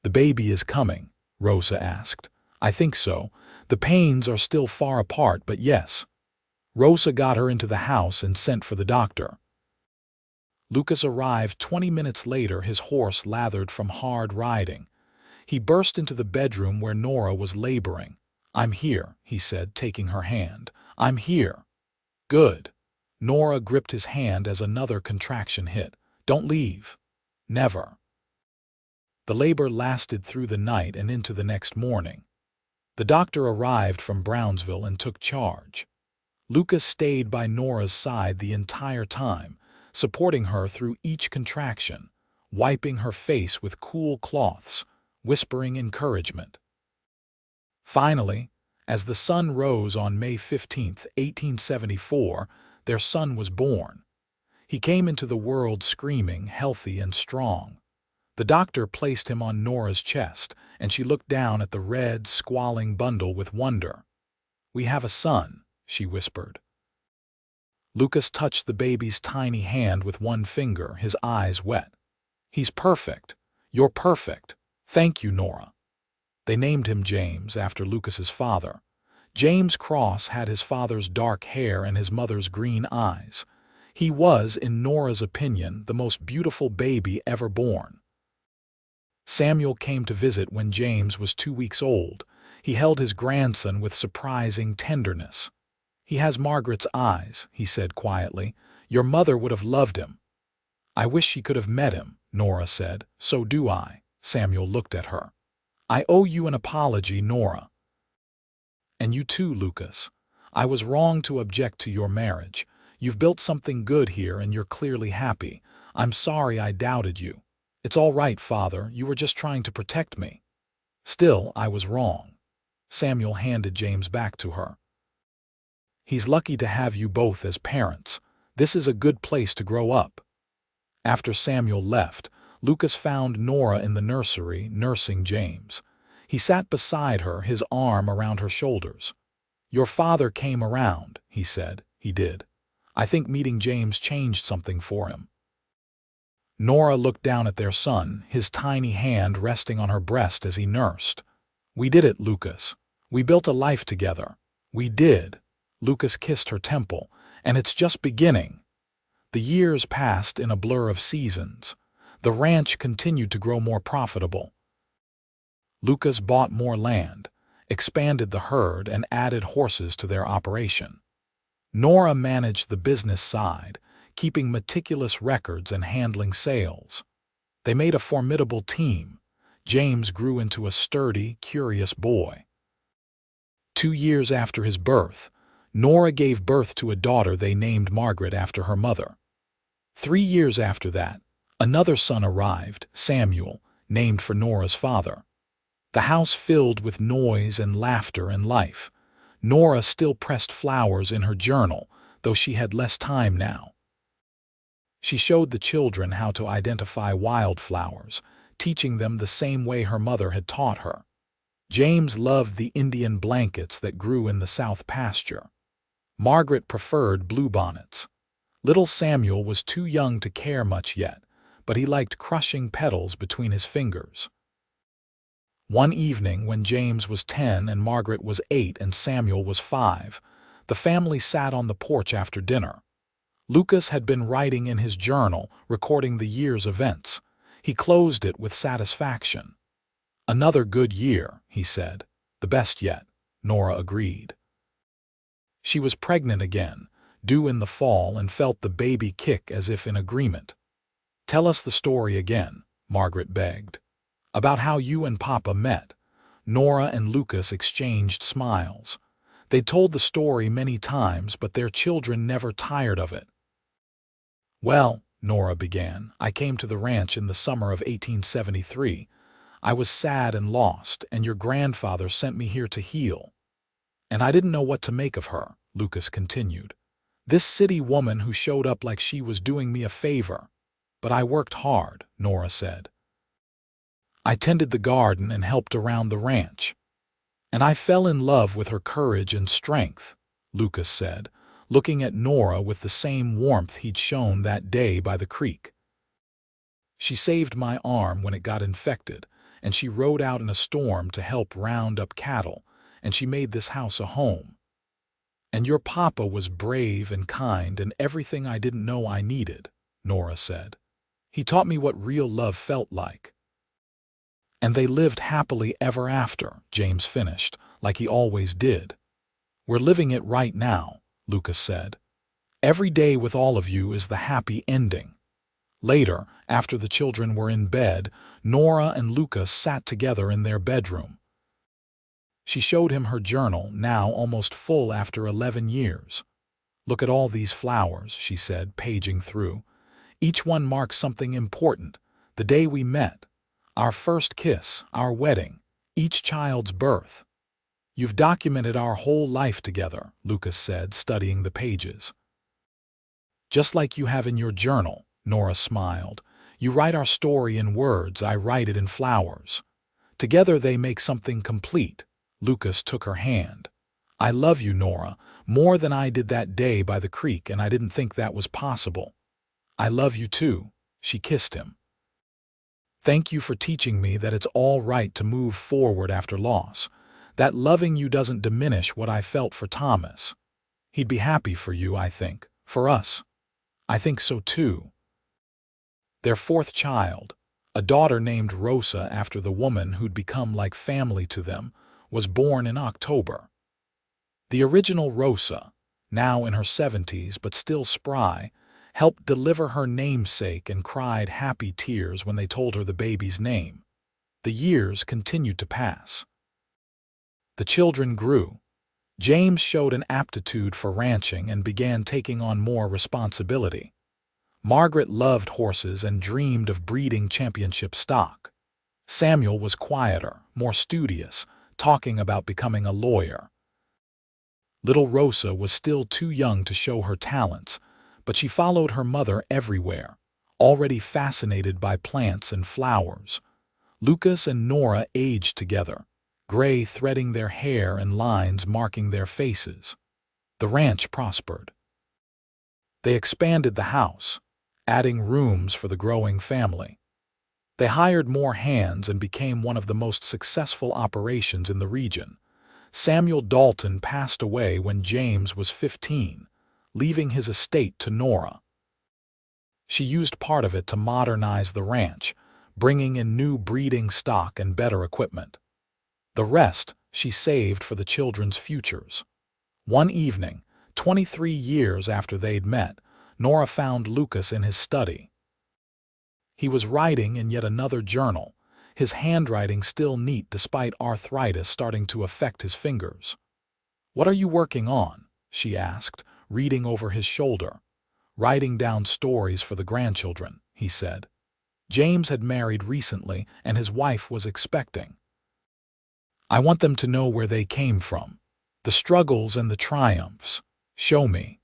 "The baby is coming?" Rosa asked. "I think so. The pains are still far apart, but yes." Rosa got her into the house and sent for the doctor. Lucas arrived 20 minutes later, his horse lathered from hard riding. He burst into the bedroom where Nora was laboring. "I'm here," he said, taking her hand. "I'm here." "Good." Nora gripped his hand as another contraction hit. "Don't leave." "Never." The labor lasted through the night and into the next morning. The doctor arrived from Brownsville and took charge. Lucas stayed by Nora's side the entire time, supporting her through each contraction, wiping her face with cool cloths, whispering encouragement. Finally, as the sun rose on May 15, 1874, their son was born. He came into the world screaming, healthy and strong. The doctor placed him on Nora's chest, and she looked down at the red, squalling bundle with wonder. "We have a son," she whispered. Lucas touched the baby's tiny hand with one finger, his eyes wet. "He's perfect. You're perfect. Thank you, Nora." They named him James, after Lucas's father. James Cross had his father's dark hair and his mother's green eyes. He was, in Nora's opinion, the most beautiful baby ever born. Samuel came to visit when James was 2 weeks old. He held his grandson with surprising tenderness. "He has Margaret's eyes," he said quietly. "Your mother would have loved him." "I wish she could have met him," Nora said. "So do I." Samuel looked at her. "I owe you an apology, Nora." "And you too, Lucas. I was wrong to object to your marriage. You've built something good here and you're clearly happy. I'm sorry I doubted you." "It's all right, Father. You were just trying to protect me." "Still, I was wrong." Samuel handed James back to her. "He's lucky to have you both as parents. This is a good place to grow up." After Samuel left, Lucas found Nora in the nursery, nursing James. He sat beside her, his arm around her shoulders. "Your father came around," he said. "He did. I think meeting James changed something for him." Nora looked down at their son, his tiny hand resting on her breast as he nursed. "We did it, Lucas. We built a life together." "We did." Lucas kissed her temple, And it's just beginning. The years passed in a blur of seasons. The ranch continued to grow more profitable. Lucas bought more land, expanded the herd, and added horses to their operation. Nora managed the business side, keeping meticulous records and handling sales. They made a formidable team. James grew into a sturdy, curious boy. 2 years after his birth, Nora gave birth to a daughter they named Margaret after her mother. 3 years after that, another son arrived, Samuel, named for Nora's father. The house filled with noise and laughter and life. Nora still pressed flowers in her journal, though she had less time now. She showed the children how to identify wildflowers, teaching them the same way her mother had taught her. James loved the Indian blankets that grew in the south pasture. Margaret preferred bluebonnets. Little Samuel was too young to care much yet, but he liked crushing petals between his fingers. One evening when James was 10 and Margaret was 8 and Samuel was 5, the family sat on the porch after dinner. Lucas had been writing in his journal, recording the year's events. He closed it with satisfaction. "Another good year," he said. "The best yet," Nora agreed. She was pregnant again, due in the fall, and felt the baby kick as if in agreement. "Tell us the story again," Margaret begged. "About how you and Papa met." Nora and Lucas exchanged smiles. They told the story many times, but their children never tired of it. "Well," Nora began, "I came to the ranch in the summer of 1873. I was sad and lost, and your grandfather sent me here to heal. And I didn't know what to make of her," Lucas continued. "This city woman who showed up like she was doing me a favor. But I worked hard," Nora said. "I tended the garden and helped around the ranch. And I fell in love with her courage and strength," Lucas said, looking at Nora with the same warmth he'd shown that day by the creek. "She saved my arm when it got infected, and she rode out in a storm to help round up cattle, and she made this house a home. And your papa was brave and kind and everything I didn't know I needed," Nora said. "He taught me what real love felt like." "And they lived happily ever after," James finished, like he always did. "We're living it right now," Lucas said. "Every day with all of you is the happy ending." Later, after the children were in bed, Nora and Lucas sat together in their bedroom. She showed him her journal, now almost full after 11 years. "Look at all these flowers," she said, paging through. "Each one marks something important. The day we met, our first kiss, our wedding, each child's birth. You've documented our whole life together," Lucas said, studying the pages. "Just like you have in your journal," Nora smiled. "You write our story in words, I write it in flowers. Together they make something complete." Lucas took her hand. "I love you, Nora, more than I did that day by the creek, and I didn't think that was possible." "I love you too," she kissed him. "Thank you for teaching me that it's all right to move forward after loss. That loving you doesn't diminish what I felt for Thomas. He'd be happy for you, I think, for us. I think so too." Their fourth child, a daughter named Rosa after the woman who'd become like family to them, was born in October. The original Rosa, now in her 70s but still spry, helped deliver her namesake and cried happy tears when they told her the baby's name. The years continued to pass. The children grew. James showed an aptitude for ranching and began taking on more responsibility. Margaret loved horses and dreamed of breeding championship stock. Samuel was quieter, more studious, talking about becoming a lawyer. Little Rosa was still too young to show her talents, but she followed her mother everywhere, already fascinated by plants and flowers. Lucas and Nora aged together, gray threading their hair and lines marking their faces. The ranch prospered. They expanded the house, adding rooms for the growing family. They hired more hands and became one of the most successful operations in the region. Samuel Dalton passed away when James was 15, leaving his estate to Nora. She used part of it to modernize the ranch, bringing in new breeding stock and better equipment. The rest she saved for the children's futures. One evening, 23 years after they'd met, Nora found Lucas in his study. He was writing in yet another journal, his handwriting still neat despite arthritis starting to affect his fingers. "What are you working on?" she asked, reading over his shoulder. "Writing down stories for the grandchildren," he said. James had married recently and his wife was expecting. "I want them to know where they came from, the struggles and the triumphs. Show me."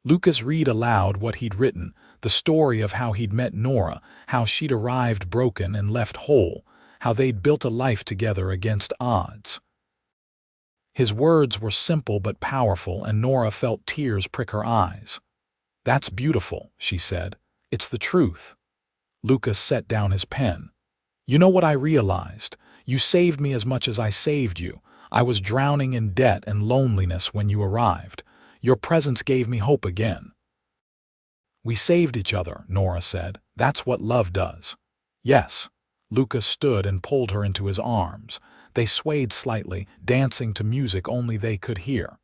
Lucas read aloud what he'd written, the story of how he'd met Nora, how she'd arrived broken and left whole, how they'd built a life together against odds. His words were simple but powerful, and Nora felt tears prick her eyes. "That's beautiful," she said. "It's the truth." Lucas set down his pen. "You know what I realized? You saved me as much as I saved you. I was drowning in debt and loneliness when you arrived. Your presence gave me hope again." "We saved each other," Nora said. "That's what love does." "Yes." Lucas stood and pulled her into his arms. They swayed slightly, dancing to music only they could hear.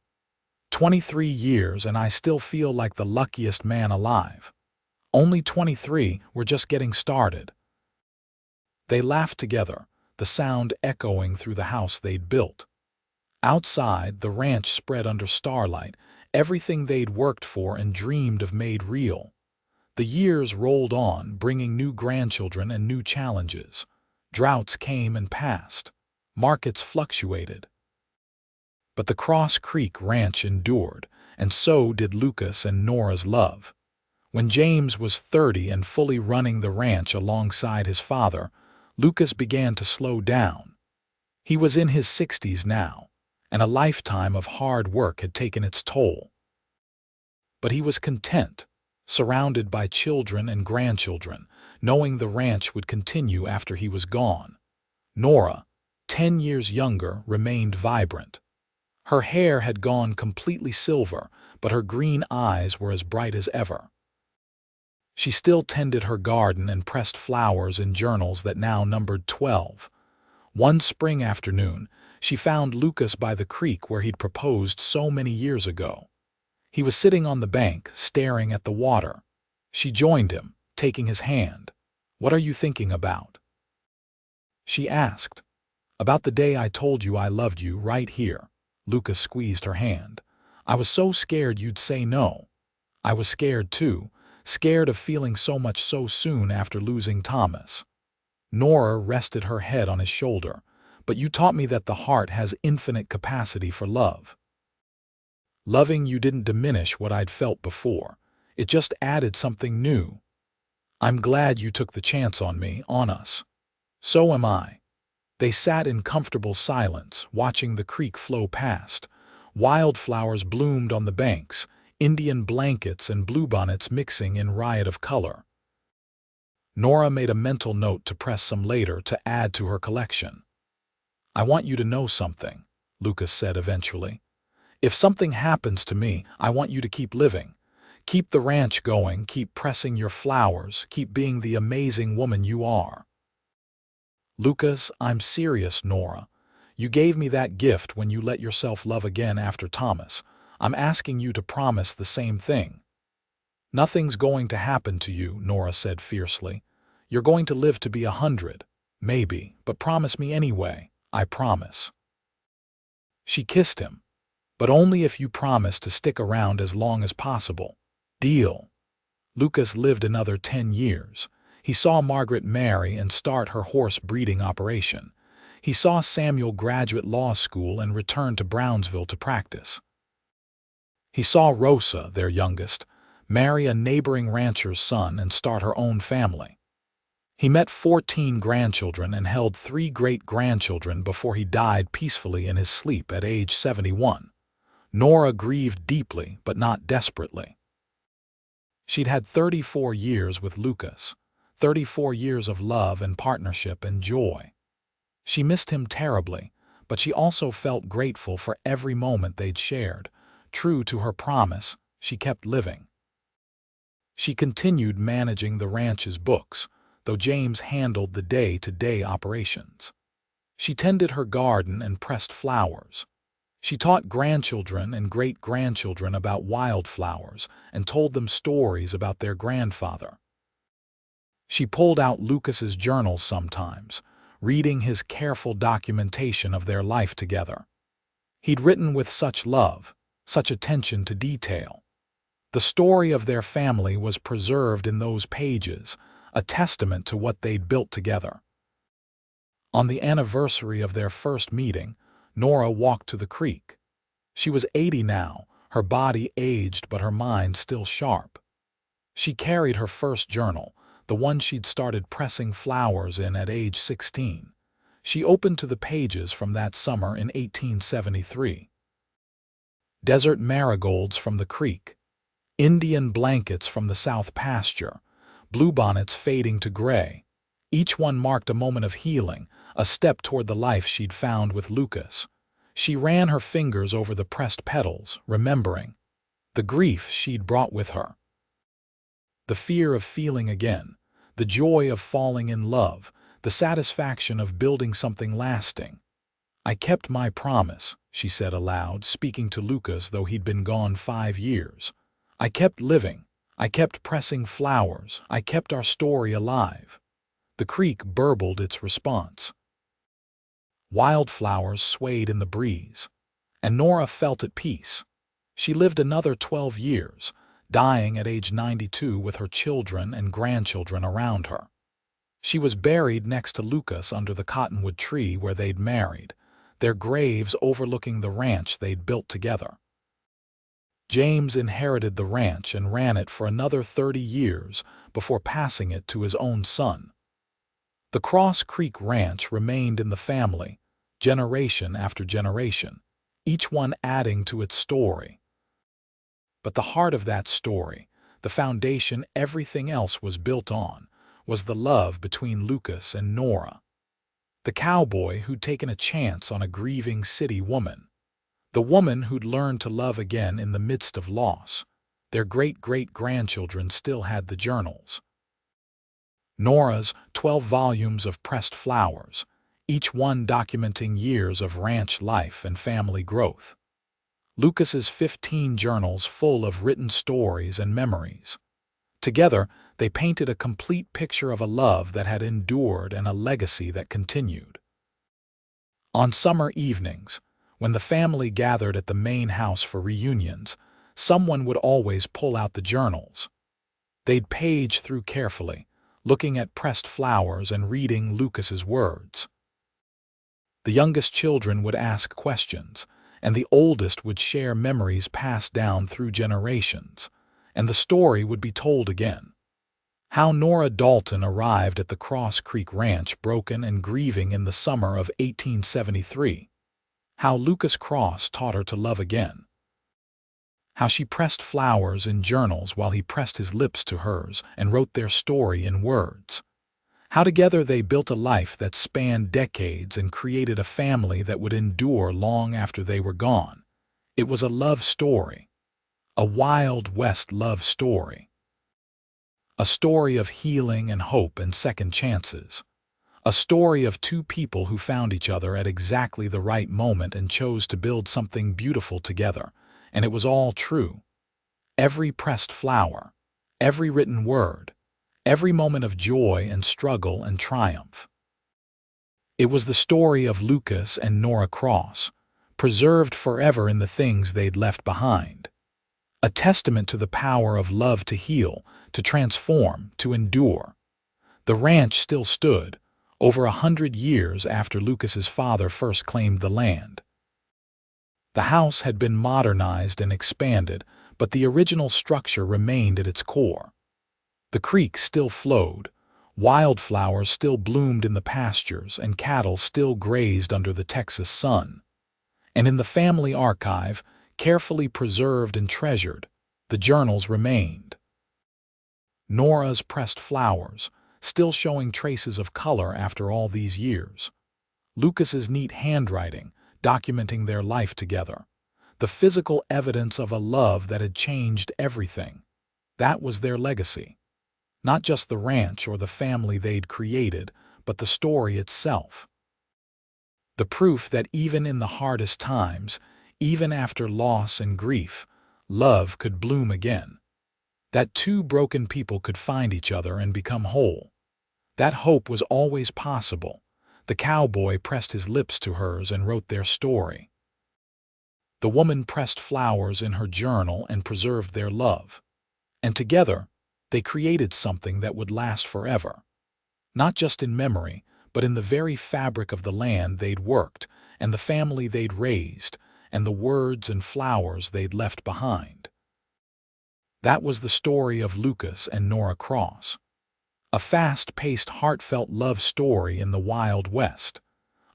23 years and I still feel like the luckiest man alive." "Only 23, we're just getting started." They laughed together, the sound echoing through the house they'd built. Outside, the ranch spread under starlight, everything they'd worked for and dreamed of made real. The years rolled on, bringing new grandchildren and new challenges. Droughts came and passed. Markets fluctuated. But the Cross Creek Ranch endured, and so did Lucas and Nora's love. When James was 30 and fully running the ranch alongside his father, Lucas began to slow down. He was in his 60s now, and a lifetime of hard work had taken its toll. But he was content, surrounded by children and grandchildren, knowing the ranch would continue after he was gone. Nora, 10 years younger, remained vibrant. Her hair had gone completely silver, but her green eyes were as bright as ever. She still tended her garden and pressed flowers in journals that now numbered 12. One spring afternoon, she found Lucas by the creek where he'd proposed so many years ago. He was sitting on the bank, staring at the water. She joined him, taking his hand. "What are you thinking about?" she asked. "About the day I told you I loved you, right here." Lucas squeezed her hand. "I was so scared you'd say no." "I was scared too, scared of feeling so much so soon after losing Thomas." Nora rested her head on his shoulder. "But you taught me that the heart has infinite capacity for love. Loving you didn't diminish what I'd felt before. It just added something new. I'm glad you took the chance on me, on us." "So am I." They sat in comfortable silence, watching the creek flow past. Wildflowers bloomed on the banks, Indian blankets and bluebonnets mixing in riot of color. Nora made a mental note to press some later to add to her collection. "I want you to know something," Lucas said eventually. "If something happens to me, I want you to keep living. Keep the ranch going, keep pressing your flowers, keep being the amazing woman you are." "Lucas, I'm serious, Nora. You gave me that gift when you let yourself love again after Thomas. I'm asking you to promise the same thing." "Nothing's going to happen to you," Nora said fiercely. "You're going to live to be 100, maybe, but promise me anyway. I promise." She kissed him. "But only if you promise to stick around as long as possible. Deal?" Lucas lived another 10 years. He saw Margaret marry and start her horse breeding operation. He saw Samuel graduate law school and return to Brownsville to practice. He saw Rosa, their youngest, marry a neighboring rancher's son and start her own family. He met 14 grandchildren and held 3 great-grandchildren before he died peacefully in his sleep at age 71. Nora grieved deeply, but not desperately. She'd had 34 years with Lucas, 34 years of love and partnership and joy. She missed him terribly, but she also felt grateful for every moment they'd shared. True to her promise, she kept living. She continued managing the ranch's books, though James handled the day-to-day operations. She tended her garden and pressed flowers. She taught grandchildren and great-grandchildren about wildflowers and told them stories about their grandfather. She pulled out Lucas's journals sometimes, reading his careful documentation of their life together. He'd written with such love, such attention to detail. The story of their family was preserved in those pages, a testament to what they'd built together. On the anniversary of their first meeting, Nora walked to the creek. She was 80 now, her body aged but her mind still sharp. She carried her first journal, the one she'd started pressing flowers in at age 16. She opened to the pages from that summer in 1873. Desert marigolds from the creek, Indian blankets from the south pasture, bluebonnets fading to gray. Each one marked a moment of healing, a step toward the life she'd found with Lucas. She ran her fingers over the pressed petals, remembering the grief she'd brought with her, the fear of feeling again, the joy of falling in love, the satisfaction of building something lasting. "I kept my promise," she said aloud, speaking to Lucas though he'd been gone 5 years. "I kept living. I kept pressing flowers. I kept our story alive." The creek burbled its response. Wildflowers swayed in the breeze, and Nora felt at peace. She lived another 12 years, dying at age 92 with her children and grandchildren around her. She was buried next to Lucas under the cottonwood tree where they'd married, their graves overlooking the ranch they'd built together. James inherited the ranch and ran it for another 30 years before passing it to his own son. The Cross Creek Ranch remained in the family, generation after generation, each one adding to its story. But the heart of that story, the foundation everything else was built on, was the love between Lucas and Nora. The cowboy who'd taken a chance on a grieving city woman. The woman who'd learned to love again in the midst of loss. Their great-great-grandchildren still had the journals. Nora's 12 volumes of pressed flowers, each one documenting years of ranch life and family growth. Lucas's 15 journals full of written stories and memories. Together, they painted a complete picture of a love that had endured and a legacy that continued. On summer evenings, when the family gathered at the main house for reunions, someone would always pull out the journals. They'd page through carefully, looking at pressed flowers and reading Lucas's words. The youngest children would ask questions, and the oldest would share memories passed down through generations, and the story would be told again. How Nora Dalton arrived at the Cross Creek Ranch broken and grieving in the summer of 1873. How Lucas Cross taught her to love again. How she pressed flowers in journals while he pressed his lips to hers and wrote their story in words. How together they built a life that spanned decades and created a family that would endure long after they were gone. It was a love story. A Wild West love story. A story of healing and hope and second chances. A story of two people who found each other at exactly the right moment and chose to build something beautiful together. And it was all true. Every pressed flower, every written word, every moment of joy and struggle and triumph. It was the story of Lucas and Nora Cross, preserved forever in the things they'd left behind. A testament to the power of love to heal, to transform, to endure. The ranch still stood, over 100 years after Lucas's father first claimed the land. The house had been modernized and expanded, but the original structure remained at its core. The creek still flowed, wildflowers still bloomed in the pastures, and cattle still grazed under the Texas sun. And in the family archive, carefully preserved and treasured, the journals remained. Nora's pressed flowers, still showing traces of color after all these years. Lucas's neat handwriting, documenting their life together. the physical evidence of a love that had changed everything. That was their legacy. Not just the ranch or the family they'd created, but the story itself. The proof that even in the hardest times, even after loss and grief, love could bloom again. That two broken people could find each other and become whole. That hope was always possible. The cowboy pressed his lips to hers and wrote their story. The woman pressed flowers in her journal and preserved their love. And together, they created something that would last forever. Not just in memory, but in the very fabric of the land they'd worked, and the family they'd raised, and the words and flowers they'd left behind. That was the story of Lucas and Nora Cross. A fast-paced, heartfelt love story in the Wild West.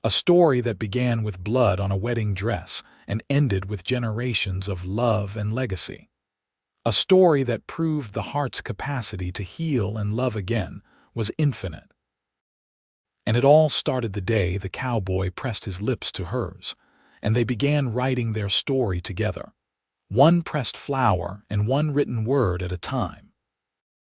A story that began with blood on a wedding dress and ended with generations of love and legacy. A story that proved the heart's capacity to heal and love again was infinite. And it all started the day the cowboy pressed his lips to hers, and they began writing their story together, one pressed flower and one written word at a time.